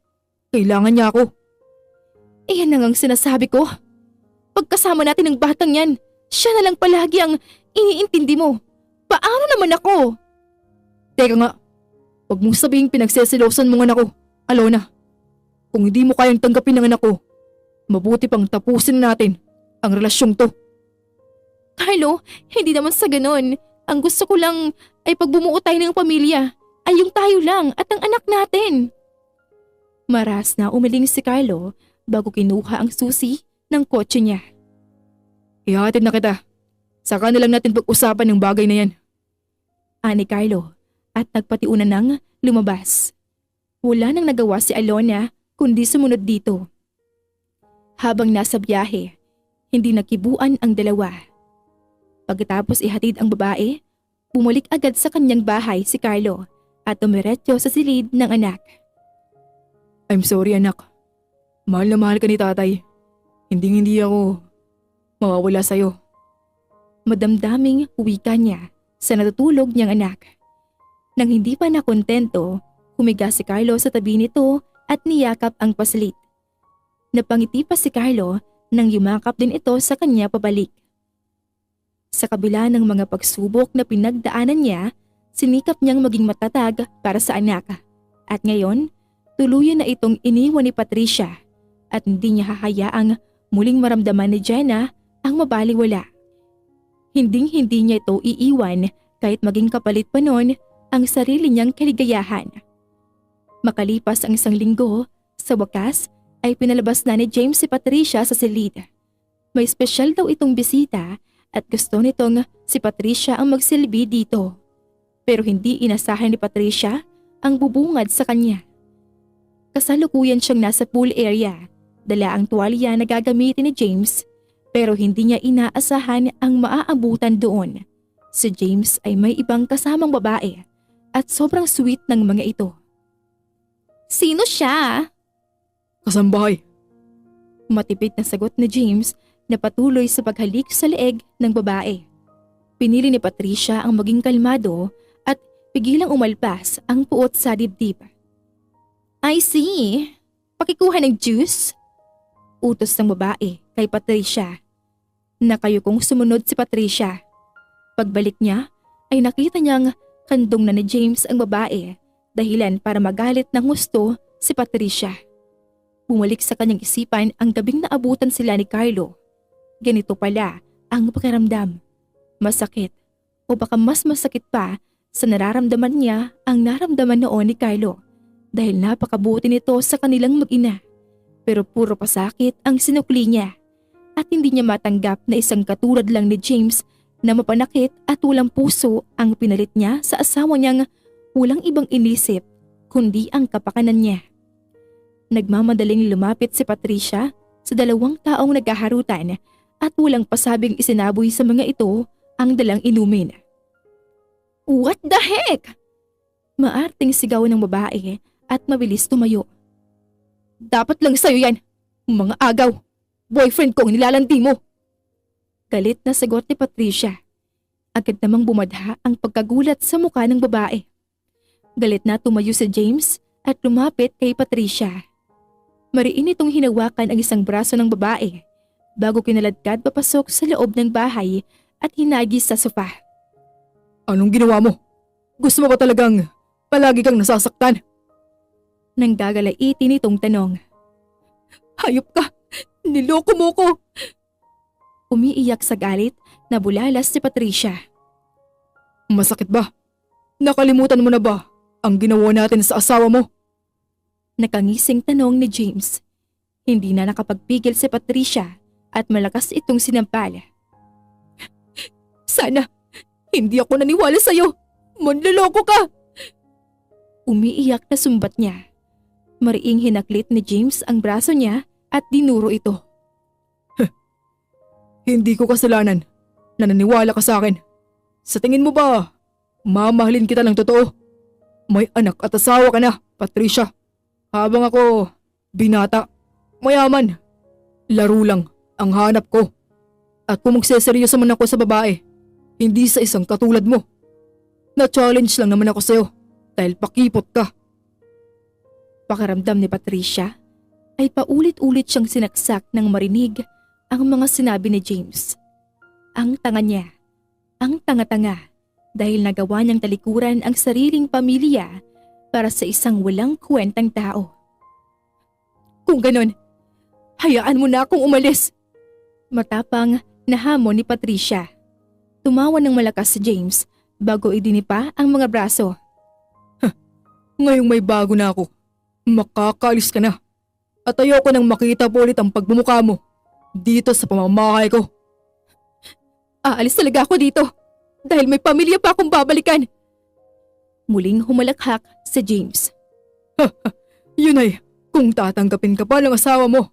Kailangan niya ako. Iyan na ngang sinasabi ko. Pagkasama natin ng batang yan, siya na lang palagi ang iniintindi mo. Paano naman ako? Teka nga, huwag mong sabihing pinagsesilosan mo ang anak ko, Alona. Kung hindi mo kayang tanggapin ang anak ko, mabuti pang tapusin natin ang relasyong to. Carlo, hindi naman sa ganon. Ang gusto ko lang ay pagbumuo tayo ng pamilya. Ay yung tayo lang at ang anak natin. Maras na umiling si Carlo bago kinuha ang susi ng kotse niya. Ihatid na kita. Saka na lang natin pag-usapan ng bagay na yan. ani Carlo at nagpatiunan ng lumabas. Wala nang nagawa si Alona kundi sumunod dito. Habang nasa biyahe, hindi nakibuan ang dalawa. Pagkatapos ihatid ang babae, bumalik agad sa kanyang bahay si Carlo at tumiretso sa silid ng anak. I'm sorry anak. Mahal na mahal ka ni tatay. Hindi ako mawawala sa'yo. Madamdaming wika niya sa natutulog niyang anak. Nang hindi pa nakontento, humiga si Carlo sa tabi nito at niyakap ang paslit. Napangiti pa si Carlo nang yumakap din ito sa kanya pabalik. Sa kabila ng mga pagsubok na pinagdaanan niya, sinikap niyang maging matatag para sa anak. At ngayon, tuluyan na itong iniwan ni Patricia at hindi niya hahayaang muling maramdaman ni Jenna ang mabaliwala. Hinding-hindi niya ito iiwan kahit maging kapalit pa noon ang sarili niyang kaligayahan. Makalipas ang 1 linggo, sa wakas ay pinalabas na ni James si Patricia sa silid. May espesyal daw itong bisita at gusto nitong si Patricia ang magsilbi dito. Pero hindi inasahan ni Patricia ang bubungad sa kanya. Kasalukuyan siyang nasa pool area, dala ang tuwalya na gagamitin ni James, pero hindi niya inaasahan ang maaabutan doon. Si James ay may ibang kasamang babae at sobrang sweet ng mga ito. Sino siya? Kasambahay. Matipid na sagot ni James na patuloy sa paghalik sa leeg ng babae. Pinili ni Patricia ang maging kalmado at pigilang umalpas ang puot sa dibdib. I see. Pakikuha ng juice? Utos ng babae kay Patricia. Nakayukong sumunod si Patricia. Pagbalik niya ay nakita niyang kandong na ni James ang babae, dahilan para magalit ng gusto si Patricia. Bumalik sa kanyang isipan ang gabing naabutan sila ni Carlo. Ganito pala ang pakiramdam. Masakit o baka mas masakit pa sa nararamdaman niya ang naramdaman noon ni Carlo dahil napakabuti nito sa kanilang mag-ina. Pero puro pasakit ang sinukli niya at hindi niya matanggap na isang katulad lang ni James na mapanakit at walang puso ang pinalit niya sa asawa niyang walang ibang inisip kundi ang kapakanan niya. Nagmamadaling lumapit si Patricia sa 2 taong nagkaharutan at walang pasabing isinaboy sa mga ito ang dalang inumin. What the heck? Maarting sigaw ng babae at mabilis tumayo. Dapat lang sa'yo yan, mga agaw. Boyfriend ko ang nilalandi mo. Galit na sagot ni Patricia. Agad namang bumadha ang pagkagulat sa mukha ng babae. Galit na tumayo si James at lumapit kay Patricia. Mariin itong hinawakan ang isang braso ng babae bago kinaladkad papasok sa loob ng bahay at hinagis sa sofa. Anong ginawa mo? Gusto mo ba talagang palagi kang nasasaktan? Nang gagalaitin nitong tanong. Hayop ka! Niloko mo ko! Umiiyak sa galit na bulalas si Patricia. Masakit ba? Nakalimutan mo na ba ang ginawa natin sa asawa mo? Nakangising tanong ni James. Hindi na nakapagpigil si Patricia at malakas itong sinampal. Sana hindi ako naniwala sa'yo! Manloloko ka! Umiiyak na sumbat niya. Mariing hinaklit ni James ang braso niya at dinuro ito. Hindi ko kasalanan na naniwala ka sa akin. Sa tingin mo ba, mamahalin kita ng totoo? May anak at asawa ka na, Patricia. Habang ako, binata, mayaman. Laro lang ang hanap ko. At kung magseseryoso man ako sa babae, hindi sa isang katulad mo. Na-challenge lang naman ako sa'yo dahil pakipot ka. Pakiramdam ni Patricia ay paulit-ulit siyang sinaksak nang marinig ang mga sinabi ni James. Ang tanga niya, ang tanga-tanga dahil nagawa niyang talikuran ang sariling pamilya para sa isang walang kwentang tao. Kung ganon, hayaan mo na akong umalis. Matapang na hamon ni Patricia. Tumawa ng malakas si James bago idinipa ang mga braso. Ngayong may bago na ako, makakaalis ka na. At ayoko nang makita po ulit ang pagbumuka mo dito sa pamamahay ko. Aalis talaga ako dito dahil may pamilya pa akong babalikan. muling humalakhak si James. Yun ay, kung tatanggapin ka pa ng asawa mo,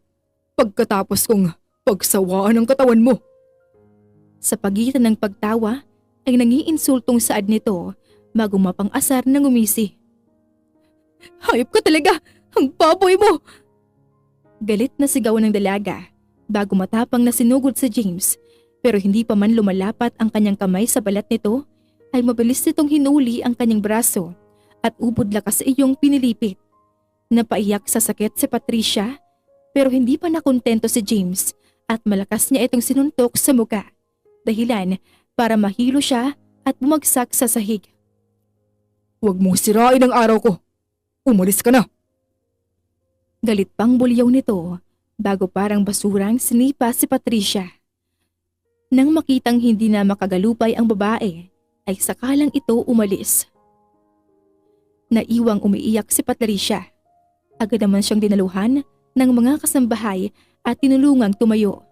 pagkatapos kong pagsawaan ang katawan mo. Sa pagitan ng pagtawa ay nangiinsultong saad nito bago mapang-asar na ngumisi. Hayop ka talaga! Ang baboy mo! Galit na sigaw ng dalaga bago matapang na sinugod si James, pero hindi pa man lumalapat ang kanyang kamay sa balat nito ay mabilis nitong hinuli ang kanyang braso at ubod lakas iyong pinilipit. Napaiyak sa sakit si Patricia pero hindi pa nakontento si James at malakas niya itong sinuntok sa muka, dahilan para mahilo siya at bumagsak sa sahig. Huwag mo sirain ang araw ko! Umalis ka na! Galit pang bulyaw nito bago parang basurang sinipa si Patricia. Nang makitang hindi na makagalupay ang babae, ay sakalang ito umalis. Naiwang umiiyak si Patricia. Agad naman siyang dinaluhan ng mga kasambahay at tinulungang tumayo.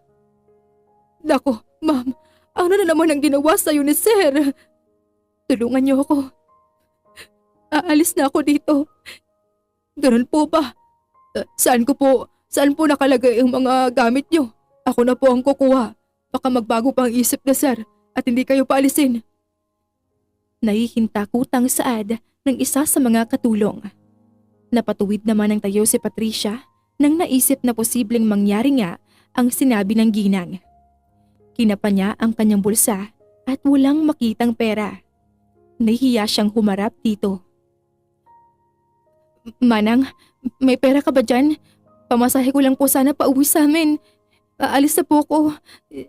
Nako, ma'am, ano na naman ang ginawa sa'yo ni Sir? Tulungan niyo ako. Aalis na ako dito. Ganun po ba? Saan po nakalagay ang mga gamit niyo? Ako na po ang kukuha. Baka magbago pa ang isip na Sir at hindi kayo paalisin. Nahihintakutang saad ng isa sa mga katulong. Napatuwid naman ang tayo si Patricia nang naisip na posibleng mangyari nga ang sinabi ng ginang. Kinapa niya ang kanyang bulsa at walang makitang pera. Nahihiya siyang humarap dito. Manang, may pera ka ba dyan? Pamasahe ko lang po sana pauwi sa amin. Aalis na po ko.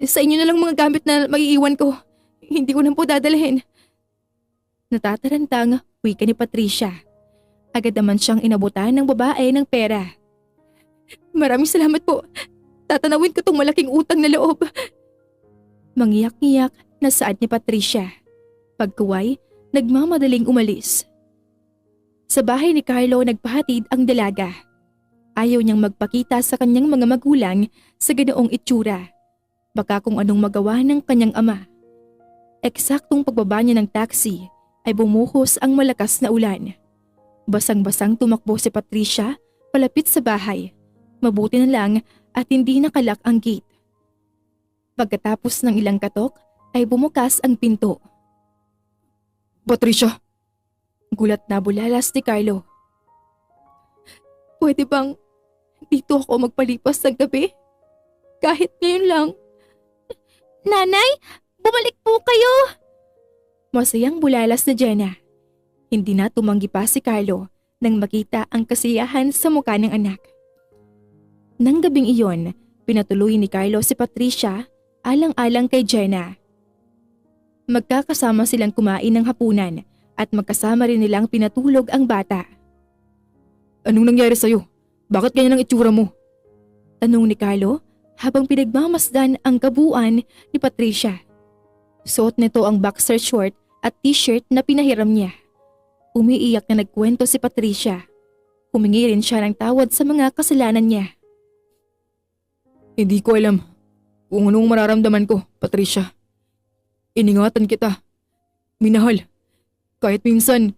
Sa inyo na lang mga gamit na maiiwan ko. Hindi ko na po dadalhin. Natatarantang wika ni Patricia. Agad naman siyang inabutan ng babae ng pera. Maraming salamat po. Tatanawin ko tong malaking utang na loob. Mangiyak-ngiyak na saad ni Patricia. Pagkuway, nagmamadaling umalis. Sa bahay ni Carlo nagpahatid ang dalaga. Ayaw niyang magpakita sa kanyang mga magulang sa ganoong itsura. Baka kung anong magawa ng kanyang ama. Eksaktong pagbaba niya ng taxi ay bumuhos ang malakas na ulan. Basang-basang tumakbo si Patricia palapit sa bahay. Mabuti na lang at hindi nakalak ang gate. Pagkatapos ng ilang katok ay bumukas ang pinto. Patricia! Gulat na bulalas ni Carlo. Pwede bang dito ako magpalipas ng gabi? Kahit ngayon lang. Nanay, bumalik po kayo! Masayang bulalas na Jenna. Hindi na tumanggi pa si Carlo nang makita ang kasiyahan sa mukha ng anak. Nang gabing iyon, pinatuloy ni Carlo si Patricia alang-alang kay Jenna. Magkakasama silang kumain ng hapunan at magkasama rin nilang pinatulog ang bata. Anong nangyari sa'yo? Bakit ganyan ang itsura mo? Tanong ni Carlo habang pinagmamasdan ang kabuuan ni Patricia. Suot nito ang boxer short at t-shirt na pinahiram niya. Umiiyak na nagkwento si Patricia. Humingi rin siya ng tawad sa mga kasalanan niya. Hindi ko alam kung anong mararamdaman ko, Patricia. Iningatan kita. Minahal. Kahit minsan,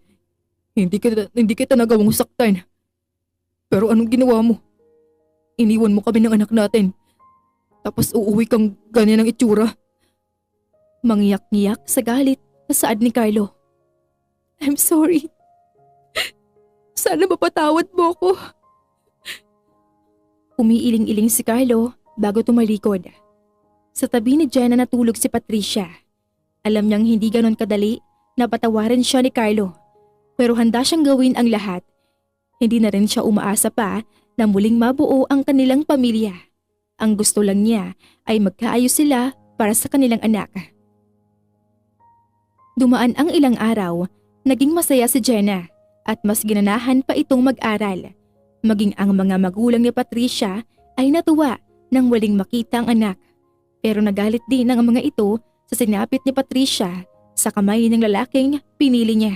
hindi kita nagawang saktan. Pero anong ginawa mo? Iniwan mo kami ng anak natin. Tapos uuwi kang ganyan ang itsura. Mangiyak-ngiyak sa galit na saad ni Carlo. I'm sorry. Sana mapatawad mo ko. Umiiling-iling si Carlo bago tumalikod. Sa tabi ni Jenna natulog si Patricia. Alam niyang hindi ganon kadali na patawarin siya ni Carlo. Pero handa siyang gawin ang lahat. Hindi na rin siya umaasa pa na muling mabuo ang kanilang pamilya. Ang gusto lang niya ay magkaayos sila para sa kanilang anak. Dumaan ang ilang araw, naging masaya si Jenna at mas ginanahan pa itong mag-aral. Maging ang mga magulang ni Patricia ay natuwa nang waling makita ang anak. Pero nagalit din ang mga ito sa sinapit ni Patricia sa kamay ng lalaking pinili niya.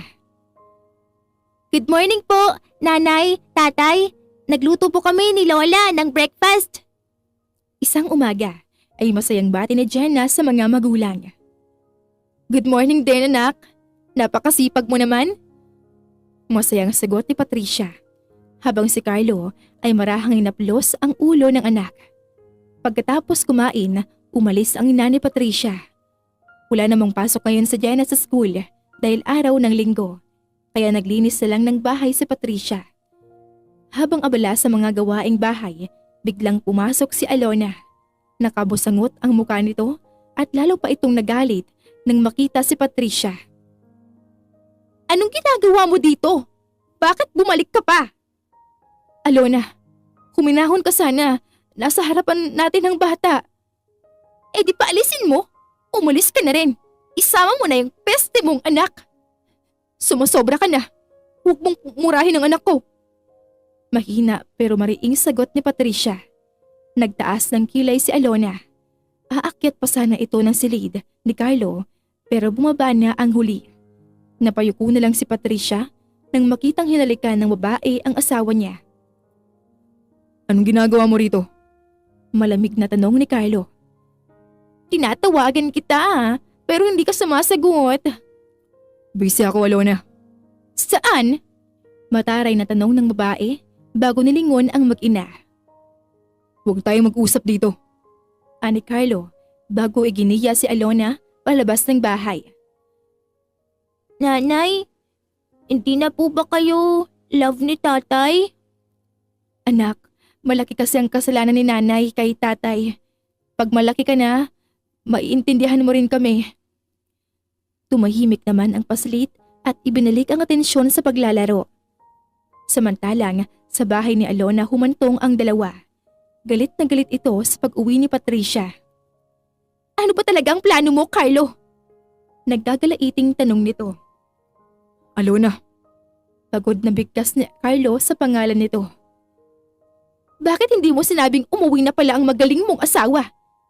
Good morning po, nanay, tatay. Nagluto po kami ni Lola ng breakfast. Isang umaga ay masayang bati ni Jenna sa mga magulang. Good morning din anak. Napakasipag mo naman. Masayang sagot ni Patricia, habang si Carlo ay marahang inaplos ang ulo ng anak. Pagkatapos kumain, umalis ang ina ni Patricia. Wala namang pasok ngayon sa Jenna sa school dahil araw ng linggo, kaya naglinis na lang ng bahay si Patricia. Habang abala sa mga gawaing bahay, biglang pumasok si Alona. Nakabusangot ang mukha nito at lalo pa itong nagalit nang makita si Patricia. Anong ginagawa mo dito? Bakit bumalik ka pa? Alona, huminahon ka sana. Nasa harapan natin ng bata. Eh di pa alisin mo. Umalis ka na rin. Isama mo na yung peste mong anak. Sumasobra ka na. Huwag mong murahin ang anak ko. Mahina pero mariing sagot ni Patricia. Nagtaas ng kilay si Alona. Aakyat pa sana ito ng silid ni Carlo pero bumaba na ang huli. Napayuko na lang si Patricia nang makitang hinalikan ng babae ang asawa niya. Anong ginagawa mo rito? Malamig na tanong ni Carlo. Tinatawagan kita pero hindi ka sumasagot. Busy ako, Alona. Saan? Mataray na tanong ng babae bago nilingon ang mag-ina. Huwag tayong mag-usap dito. Ani Carlo bago iginiya si Alona palabas ng bahay. Nanay, hindi na po ba kayo love ni tatay? Anak, malaki kasi ang kasalanan ni nanay kay tatay. Pag malaki ka na, maiintindihan mo rin kami. Tumahimik naman ang paslit at ibinalik ang atensyon sa paglalaro. Samantalang, sa bahay ni Alona humantong ang dalawa. Galit na galit ito sa pag-uwi ni Patricia. Ano ba talaga ang plano mo, Carlo? Naggagalaiting tanong nito. Alona, Pagod na bigkas ni Carlo sa pangalan nito. Bakit hindi mo sinabing umuwi na pala ang magaling mong asawa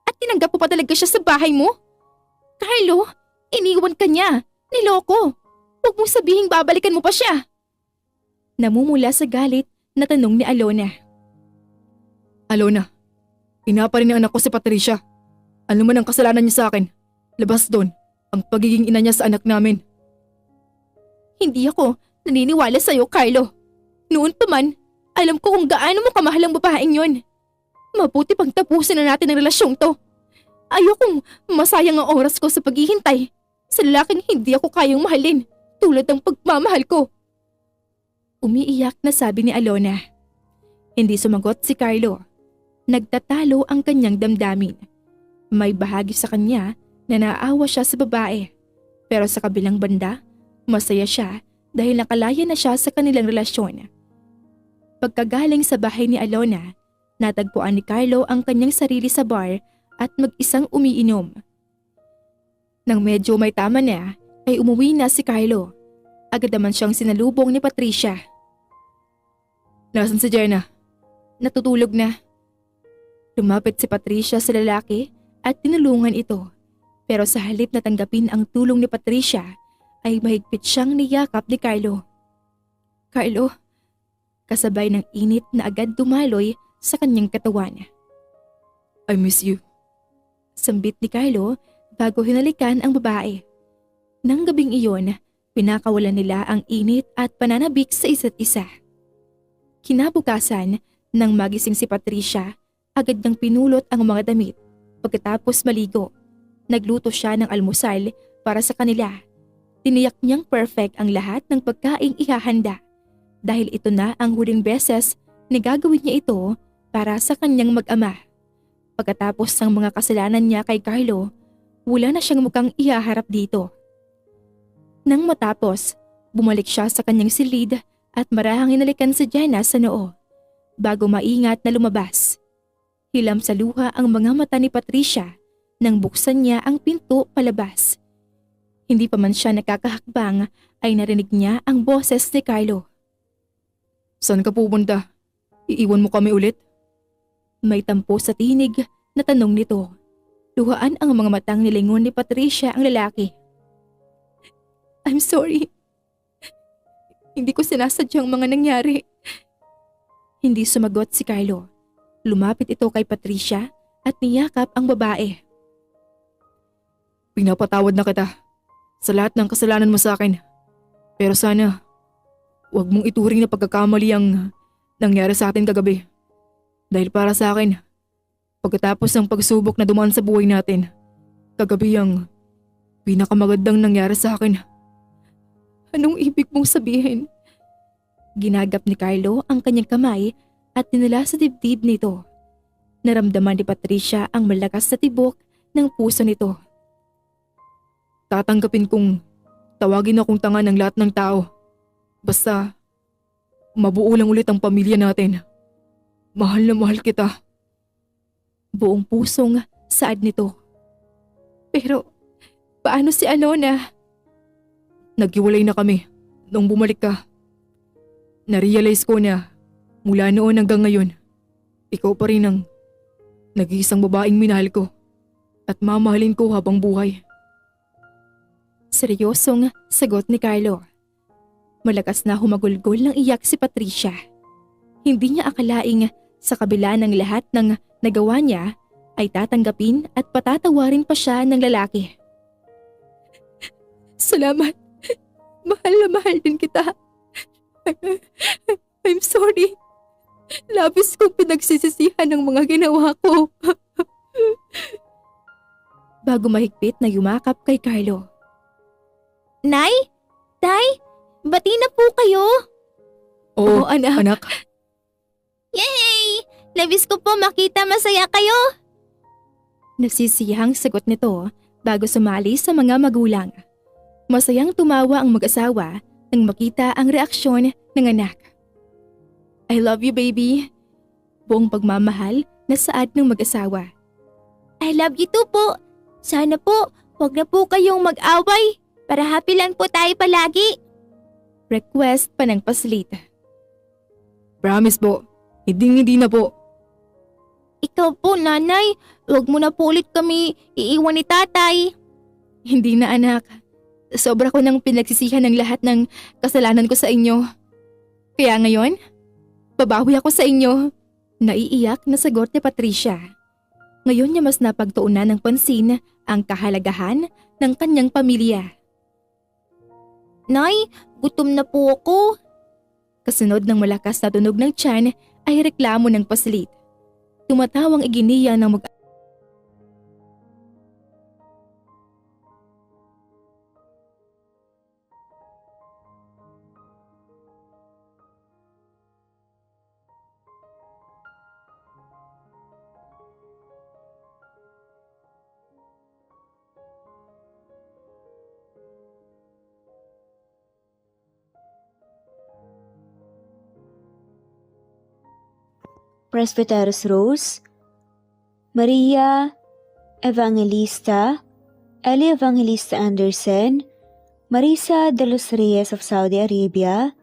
at tinanggap mo pa talaga siya sa bahay mo? Carlo, iniwan ka niya. Niloko. Huwag mong sabihing babalikan mo pa siya. Namumula sa galit na tanong ni Alona. Alona, ina pa rin ang anak ko si Patricia. Ano man ang kasalanan niya sa akin, labas doon ang pagiging ina niya sa anak namin. Hindi ako naniniwala sa'yo, Carlo. Noon pa man, alam ko kung gaano mo kamahal ang babaeng yon. Mabuti pang tapusin na natin ang relasyong to. Ayokong masayang ang oras ko sa paghihintay sa lalaking hindi ako kayang mahalin tulad ng pagmamahal ko. Umiiyak na sabi ni Alona. Hindi sumagot si Carlo. Nagtatalo ang kanyang damdamin. May bahagi sa kanya na naawa siya sa babae. Pero sa kabilang banda, masaya siya dahil nakalaya na siya sa kanilang relasyon. Pagkagaling sa bahay ni Alona, natagpuan ni Carlo ang kanyang sarili sa bar at mag-isang umiinom. Nang medyo may tama na, ay umuwi na si Carlo. Agad naman siyang sinalubong ni Patricia. Nasaan si Jenna? Natutulog na. Lumapit si Patricia sa lalaki at tinulungan ito. Pero sa halip na tanggapin ang tulong ni Patricia, ay mahigpit siyang niyakap ni Carlo. Carlo, kasabay ng init na agad dumaloy sa kanyang katawan. I miss you. Sambit ni Carlo bago hinalikan ang babae. Nang gabing iyon, pinakawalan nila ang init at pananabik sa isa't isa. Kinabukasan, nang magising si Patricia, agad niyang pinulot ang mga damit. Pagkatapos maligo, nagluto siya ng almusal para sa kanila. Tiniyak niyang perfect ang lahat ng pagkaing ihahanda dahil ito na ang huling beses na gagawin niya ito para sa kanyang mag-ama. Pagkatapos ng mga kasalanan niya kay Carlo, wala na siyang mukhang ihaharap dito. Nang matapos, bumalik siya sa kanyang silid at marahang hinalikan si Jenna sa noo bago maingat na lumabas. Hilam sa luha ang mga mata ni Patricia nang buksan niya ang pinto palabas. Hindi pa man siya nakakahakbang ay narinig niya ang boses ni Carlo. Saan ka pupunta? Iiwan mo kami ulit? May tampo sa tinig na tanong nito. Luhaan ang mga matang nilingon ni Patricia ang lalaki. I'm sorry. Hindi ko sinasadyang mga nangyari. Hindi sumagot si Carlo. Lumapit ito kay Patricia at niyakap ang babae. Pinapatawad na kita sa lahat ng kasalanan mo sa akin. Pero sana, huwag mong ituring na pagkakamali ang nangyari sa atin kagabi. Dahil para sa akin, pagkatapos ng pagsubok na dumaan sa buhay natin, kagabi ang pinakamagandang nangyari sa akin. Anong ibig mong sabihin? Ginagap ni Carlo ang kanyang kamay at dinala sa dibdib nito. Naramdaman ni Patricia ang malakas na tibok ng puso nito. Tatanggapin kong tawagin akong tanga ng lahat ng tao. Basta, mabuo lang ulit ang pamilya natin. Mahal na mahal kita. Buong pusong saad nito. Pero, paano si Alona? Naghiwalay na kami nung bumalik ka. Narealize ko na mula noon hanggang ngayon, ikaw pa rin ang nag-iisang babaeng minahal ko at mamahalin ko habang buhay. Seryosong sagot ni Carlo. Malakas na humagulgol ng iyak si Patricia. Hindi niya akalaing sa kabila ng lahat ng nagawa niya ay tatanggapin at patatawarin pa siya ng lalaki. Salamat. Mahal na mahal din kita. I'm sorry. Labis kong pinagsisisihan ng mga ginawa ko. Bago mahigpit na yumakap kay Carlo. Nay? Tay? Bati na po kayo? Oo, anak. anak. Yay! Labis ko po makita masaya kayo. Nagsisiyahang sagot nito bago sumali sa mga magulang. Masayang tumawa ang mag-asawa nang makita ang reaksyon ng anak. I love you, baby. Buong pagmamahal na saad ng mag-asawa. I love you too po. Sana po, wag na po kayong mag-away para happy lang po tayo palagi. Request pa ng paslit. Promise po, hindi na po. Ikaw po, nanay. Wag mo na po ulit kami iiwan ni tatay. Hindi na, anak. Sobra ko nang pinagsisihan ng lahat ng kasalanan ko sa inyo. Kaya ngayon, babawi ako sa inyo. Naiiyak na sagot ni Patricia. Ngayon niya mas napagtuunan ng pansin ang kahalagahan ng kanyang pamilya. Nay, gutom na po ako. Kasunod ng malakas na tunog ng tiyan ay reklamo ng paslit. Tumatawang iginiya ng Presbyteros Rose, Maria Evangelista, Eli Evangelista Anderson, Marisa de los Reyes of Saudi Arabia,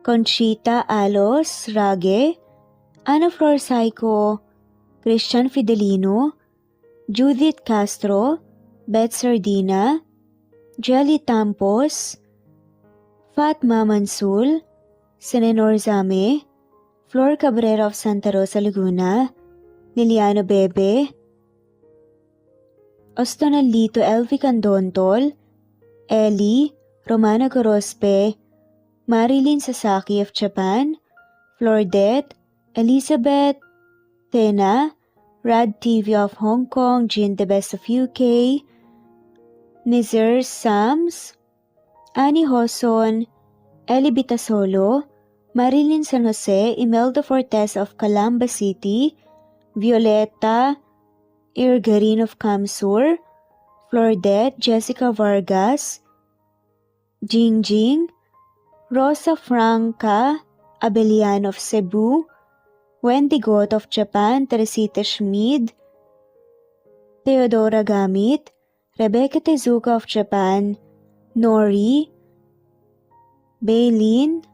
Conchita Alos Rage, Ana Flor Saico, Christian Fidelino, Judith Castro, Beth Sardina, Jelly Tampos, Fatma Mansul, Senenor Zame, Flor Cabrera of Santa Rosa, Laguna, Liliano Bebe, Ostonalito Elvi Candontol, Eli, Romana Gorospe, Marilyn Sasaki of Japan, Flordet, Elizabeth, Tena, Rad TV of Hong Kong, Jean the Best of UK, Nizar Sams, Annie Hoson, Eli Bitasolo, Marilyn San Jose, Imelda Fortes of Calamba City, Violeta Irgarin of Kamsur, Flordet, Jessica Vargas, Jingjing, Rosa Franca Abelian of Cebu, Wendy Goth of Japan, Teresita Schmid, Theodora Gamit, Rebecca Tezuka of Japan, Nori, Baylin,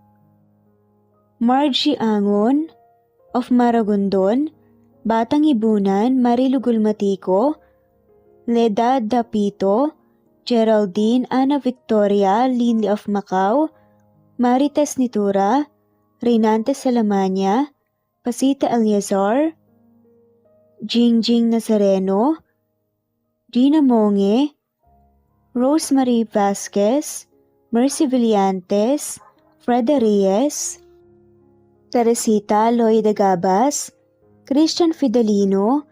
Margie Angon of Maragondon, Batang Ibunan, Marilu Gulmatico, Leda Dapito, Geraldine Ana Victoria Linley of Macau, Marites Nitura, Reynante Salamania, Pasita Eliazar, Jingjing Nazareno, Gina Monge, Rosemary Vasquez, Mercy Villantes, Freda Reyes, Teresita Loida Gabas, Christian Fidelino,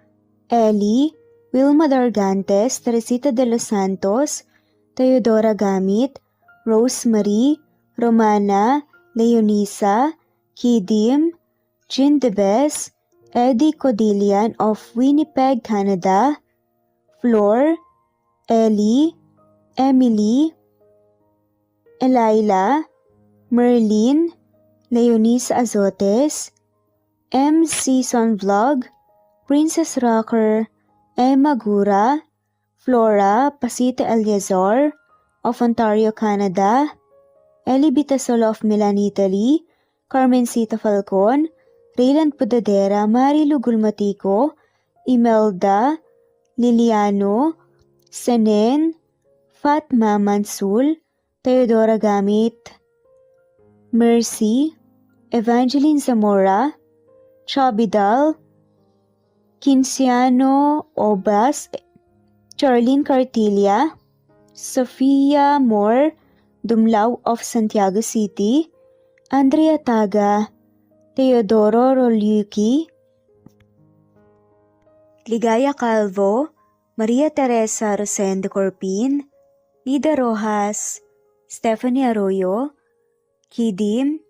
Ellie, Wilma Dargantes, Teresita de los Santos, Teodora Gamit, Rosemary, Romana, Leonisa, Kidim, Jean Debes, Eddie Codillian of Winnipeg, Canada, Flor, Ellie, Emily, Elila, Merlin, Leonisa Azotes, M. Season Vlog, Princess Rocker, Emma Gura, Flora Pasita Eliazar of Ontario, Canada, Ellie Bitasol of Milan, Italy, Carmencita Falcon, Rayland Pudadera, Marilu Gulmatico, Imelda, Liliano, Senen, Fatma Mansul, Teodora Gamit, Mercy, Evangeline Zamora, Chabidal, Kinciano Obas, Charlene Cartilla, Sofia Moore, Dumlao of Santiago City, Andrea Taga, Teodoro Rolyuki, Ligaya Calvo, Maria Teresa Rosendo Corpin, Lida Rojas, Stephanie Arroyo, Kidim,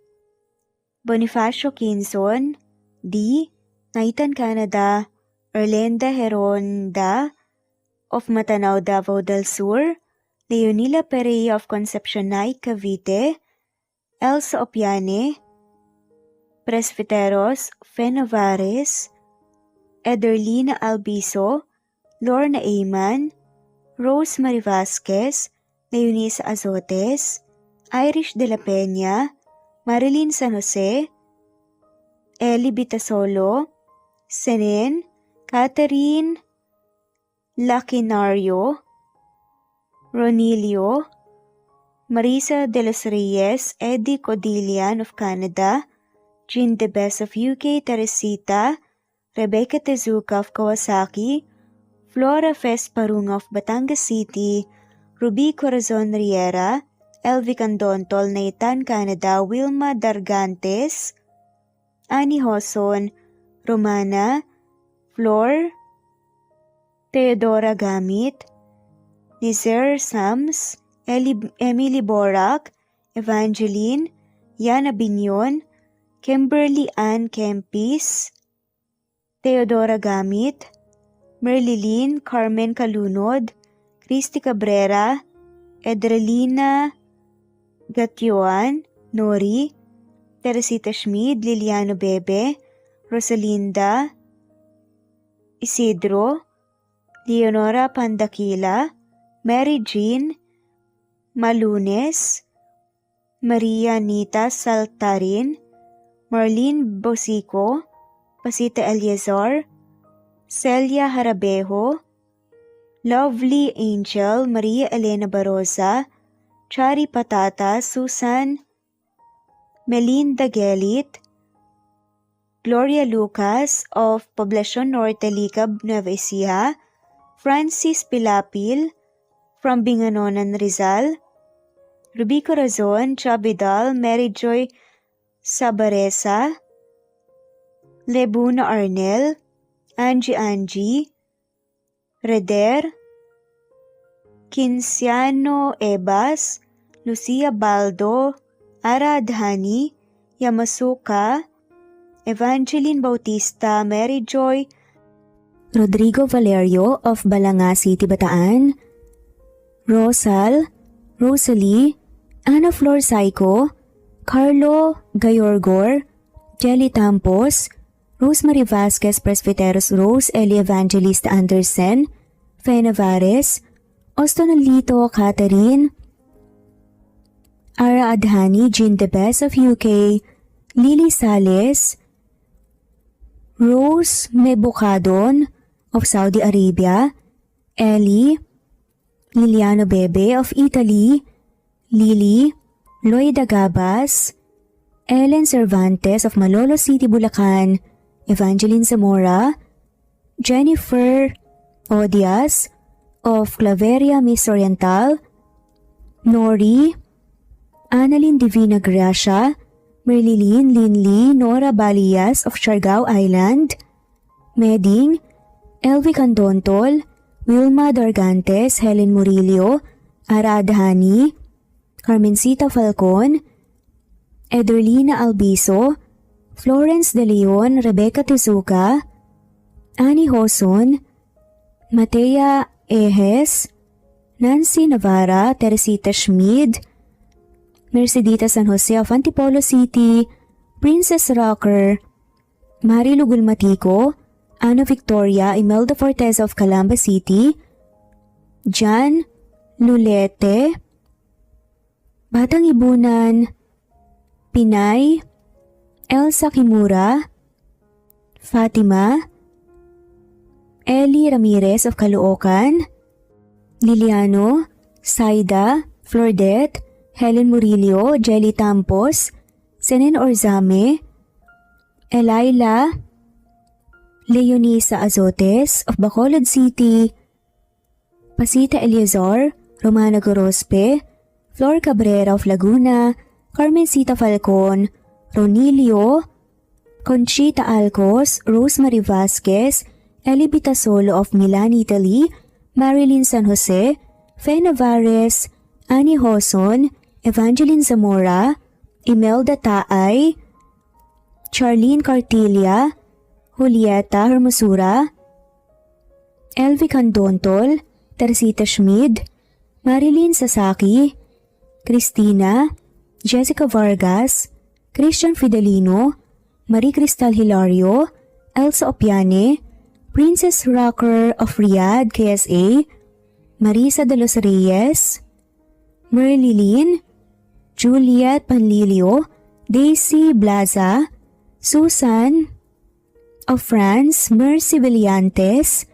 Bonifacio Quinzon, D. Naitan Canada, Erlenda Heronda of Matanao, Davao del Sur, Leonila Perea of Concepcion, Naik, Cavite, Elsa Opiane, Presbiteros Fenovares, Ederlina Albiso, Lorna Ayman, Rosemary Vasquez, Leonisa Azotes, Irish de la Peña, Marilyn San Jose, Ellie Bitasolo, Senen, Catherine Lacinario, Ronilio, Marisa de los Reyes, Eddie Codillian of Canada, Jean Debes of UK, Teresita, Rebecca Tezuka of Kawasaki, Flora Fest Parunga of Batangas City, Ruby Corazon Riera, Elvi Candontol, Naitan Canada, Wilma Dargantes, Annie Hoson, Romana, Flor, Teodora Gamit, Nizer Sams, Emily Borak, Evangeline, Yana Binyon, Kimberly Ann Kempis, Teodora Gamit, Merlilyn Carmen Calunod, Christy Cabrera, Edrelina Gatyoan, Nori, Teresita Schmid, Liliano Bebe, Rosalinda Isidro, Leonora Pandakila, Mary Jean Malunes, Maria Nita Saltarin, Marlene Bosico, Pasita Eliazar, Celia Harabejo, Lovely Angel, Maria Elena Barosa, Chari Patata, Susan Melinda Gelit, Gloria Lucas of Poblacion Norte, Licab, Nueva Ecija, Francis Pilapil from Binganonan, Rizal, Ruby Corazon, Chabidal, Mary Joy Sabaresa, Lebuna Arnel, Angie, Reder, Kinciano Ebas, Lucia Baldo, Ara Adhani, Yamasuka, Evangeline Bautista, Mary Joy, Rodrigo Valerio of Balanga City, Bataan, Rosal, Rosalie, Ana Flor Saico, Carlo Gayorgor, Jelly Tampos, Rosemary Vasquez Presbiteros Rose, Eli Evangelista Anderson, Fe Navares, Ostonalito Catherine, Ara Adhani, Jean Debes of UK, Lily Sales, Rose Mebukadon of Saudi Arabia, Ellie, Liliano Bebe of Italy, Lily, Loida Gabas, Ellen Cervantes of Malolo City, Bulacan, Evangeline Zamora, Jennifer Odias of Claveria, Miss Oriental, Nori, Annalyn Divina Gracia, Merlilyn Linley Nora Balias of Siargao Island, Meding, Elvi Candontol, Wilma Dargantes, Helen Murillo, Ara Adhani, Carmencita Falcon, Ederlina Albiso, Florence De Leon, Rebecca Tezuka, Annie Hoson, Matea Ejes, Nancy Navarra, Teresita Schmid, Mercedita San Jose of Antipolo City, Princess Rocker, Marilu Gulmatico, Ana Victoria, Imelda Fortes of Calamba City, Jan Lulete, Batang Ibunan, Pinay, Elsa Kimura, Fatima, Ellie Ramirez of Caloocan, Liliano, Saida, Flordette, Helen Murillo, Jelly Tampos, Senen Orzame, Elaila, Leonisa Azotes of Bacolod City, Pasita Eliazar, Romana Gorospe, Flor Cabrera of Laguna, Carmencita Falcon, Ronilio, Conchita Alcos, Rosemary Vasquez, Eli Bitasolo of Milan, Italy, Marilyn San Jose, Fe Navares, Annie Hoson, Evangeline Zamora, Imelda Taay, Charlene Cartilla, Julieta Hermosura, Elvi Candontol, Teresita Schmid, Marilyn Sasaki, Christina, Jessica Vargas, Christian Fidelino, Marie Cristal Hilario, Elsa Opiane, Princess Rocker of Riyadh, KSA, Marisa de los Reyes, Merlilyn, Juliet Panlilio, Daisy Blaza, Susan of France, Mercy Villantes,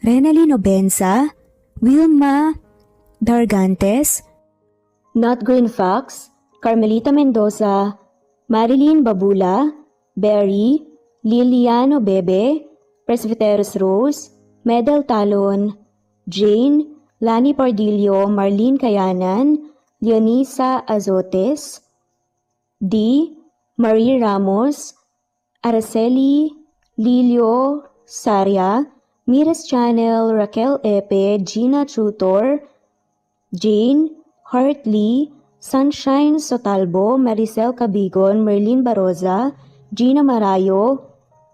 Renalyn Obenza, Wilma Dargantes, Not Green Fox, Carmelita Mendoza, Marilyn Babula, Berry, Liliano Bebe, Presbyteros Rose, Medal Talon, Jane, Lani Pardillo, Marlene Kayanan, Leonisa Azotes, D. Marie Ramos, Araceli Lilio Saria, Miras Channel, Raquel Epe, Gina Tutor, Jane Hartley, Sunshine Sotalbo, Maricel Cabigon, Merlin Baroza, Gina Marayo,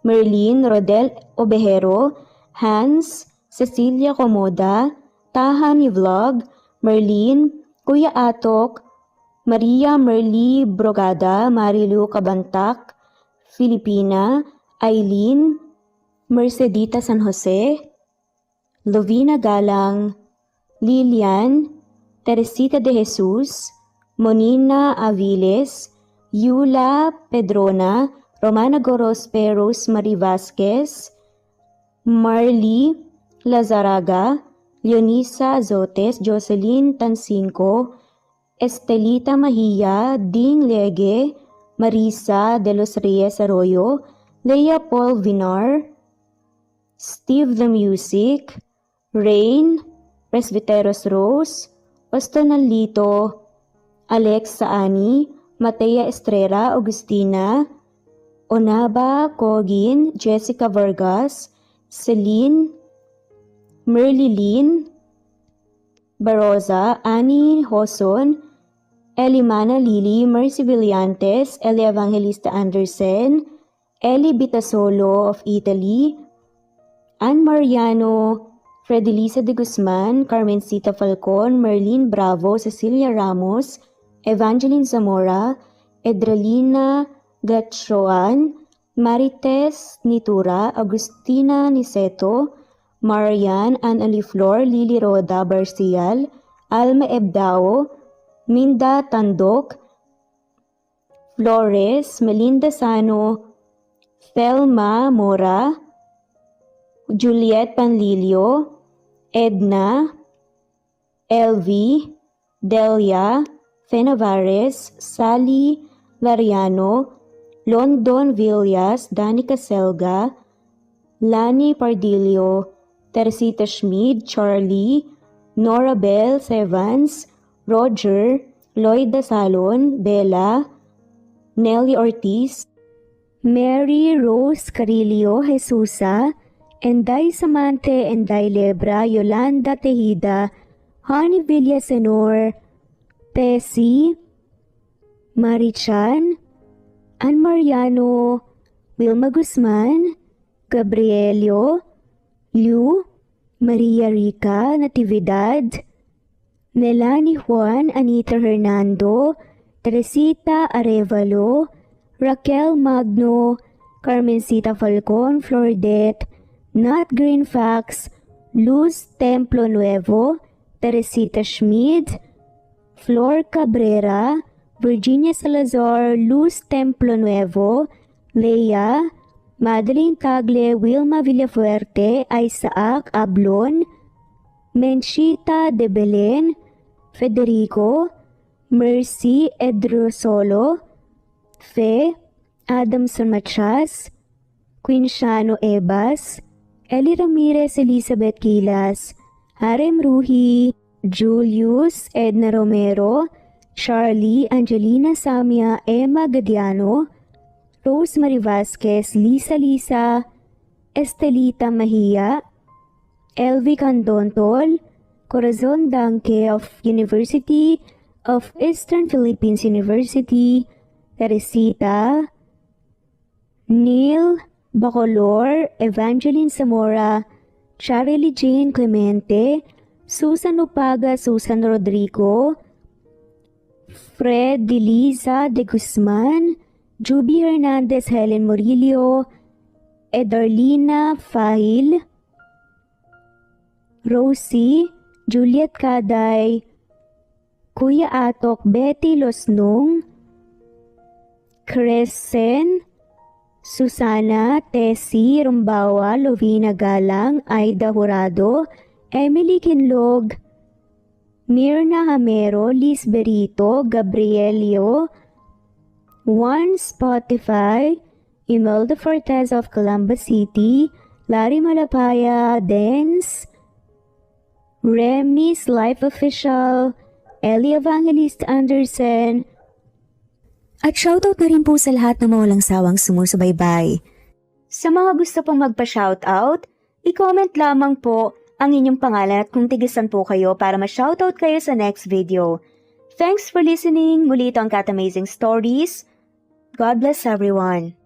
Merlin Rodel Obejero, Hans, Cecilia Comoda, Tahani Vlog, Merlin, Kuya Atok, Maria Merly Brogada, Marilu Cabantak, Filipina, Eileen, Mercedita San Jose, Lovina Galang, Lilian, Teresita de Jesus, Monina Aviles, Yula Pedrona, Romana Gorospe, Rosemary Vasquez, Marly Lazaraga, Leonisa Azotes, Jocelyn Tancinco, Estelita Mahia, Ding Lege, Marisa de los Reyes Arroyo, Leia Paul Vinar, Steve the Music, Rain, Presbyteros Rose, Ostonalito, Alex Saani, Matea Estrella, Agustina, Onaba Cogin, Jessica Vargas, Celine, Merlilyn Baroza, Annie Hoson, Elimana Lili, Mercy Villantes, Eli Evangelista Anderson, Eli Bitasolo of Italy, Ann Mariano, Fredelisa de Guzman, Carmencita Falcon, Merlin Bravo, Cecilia Ramos, Evangeline Zamora, Edralina Gatchoan, Marites Nitura, Agustina Niceto, Marian, Ann Aliflor, Lily Roda Barcial, Alma Ebdao, Minda Tandok, Flores, Melinda Sano, Thelma Mora, Juliet Panlilio, Edna, Elvi, Delia, Fenavares, Sally Lariano, London Villas, Danica Selga, Lani Pardillo, Teresita Schmid, Charlie, Nora Bell Evans, Roger, Lloyd Dasalon, Bella, Nelly Ortiz, Mary Rose Carillo Jesusa, Enday Samante Enday Lebra, Yolanda Tejida, Honey Villasenor, Tessie, Marichan, Ann Mariano, Wilma Guzman, Gabrielio, Liu, Maria Rica Natividad, Melanie Juan, Anita Hernando, Teresita Arevalo, Raquel Magno, Carmencita Falcon, Flordet, Nat Greenfax, Luz Templo Nuevo, Teresita Schmid, Flor Cabrera, Virginia Salazar, Luz Templo Nuevo, Leia, Madeline Tagle, Wilma Villafuerte, Isaac Ablon, Menchita de Belen, Federico, Mercy Edrosolo, Fe, Adam Samachas, Quinciano Ebas, Eli Ramirez Elizabeth Gilas, Harem Ruhi, Julius Edna Romero, Charlie Angelina Samia Emma Gadiano, Rosemary Vasquez, Lisa, Estelita Mahia, Elvi Candontol, Corazon Danke of University of Eastern Philippines University, Teresita, Neil Bacolor, Evangeline Zamora, Charlie Jane Clemente, Susan Upaga, Susan Rodrigo, Fred Deliza de Guzman, Juby Hernandez, Helen Murillo, Edarlina Fahil, Rosie, Juliet Kaday, Kuya Atok, Betty Losnong, Crescen, Susana, Tessie, Rumbawa, Lovina Galang, Aida Jurado, Emily Kinlog, Mirna Hamero, Liz Berito, Gabrielio, Juan Spotify, Imelda Fortes of Columbus City, Larry Malapaya, Dance, Remy's Life Official, Ellie Evangelist Anderson, At shoutout na rin po sa lahat ng mga walang sawang sumusubaybay. Sa mga gusto pong magpa-shoutout, i-comment lamang po ang inyong pangalan at kung tigisan po kayo para ma-shoutout kayo sa next video. Thanks for listening. Muli ito ang Cat Amazing Stories. God bless everyone.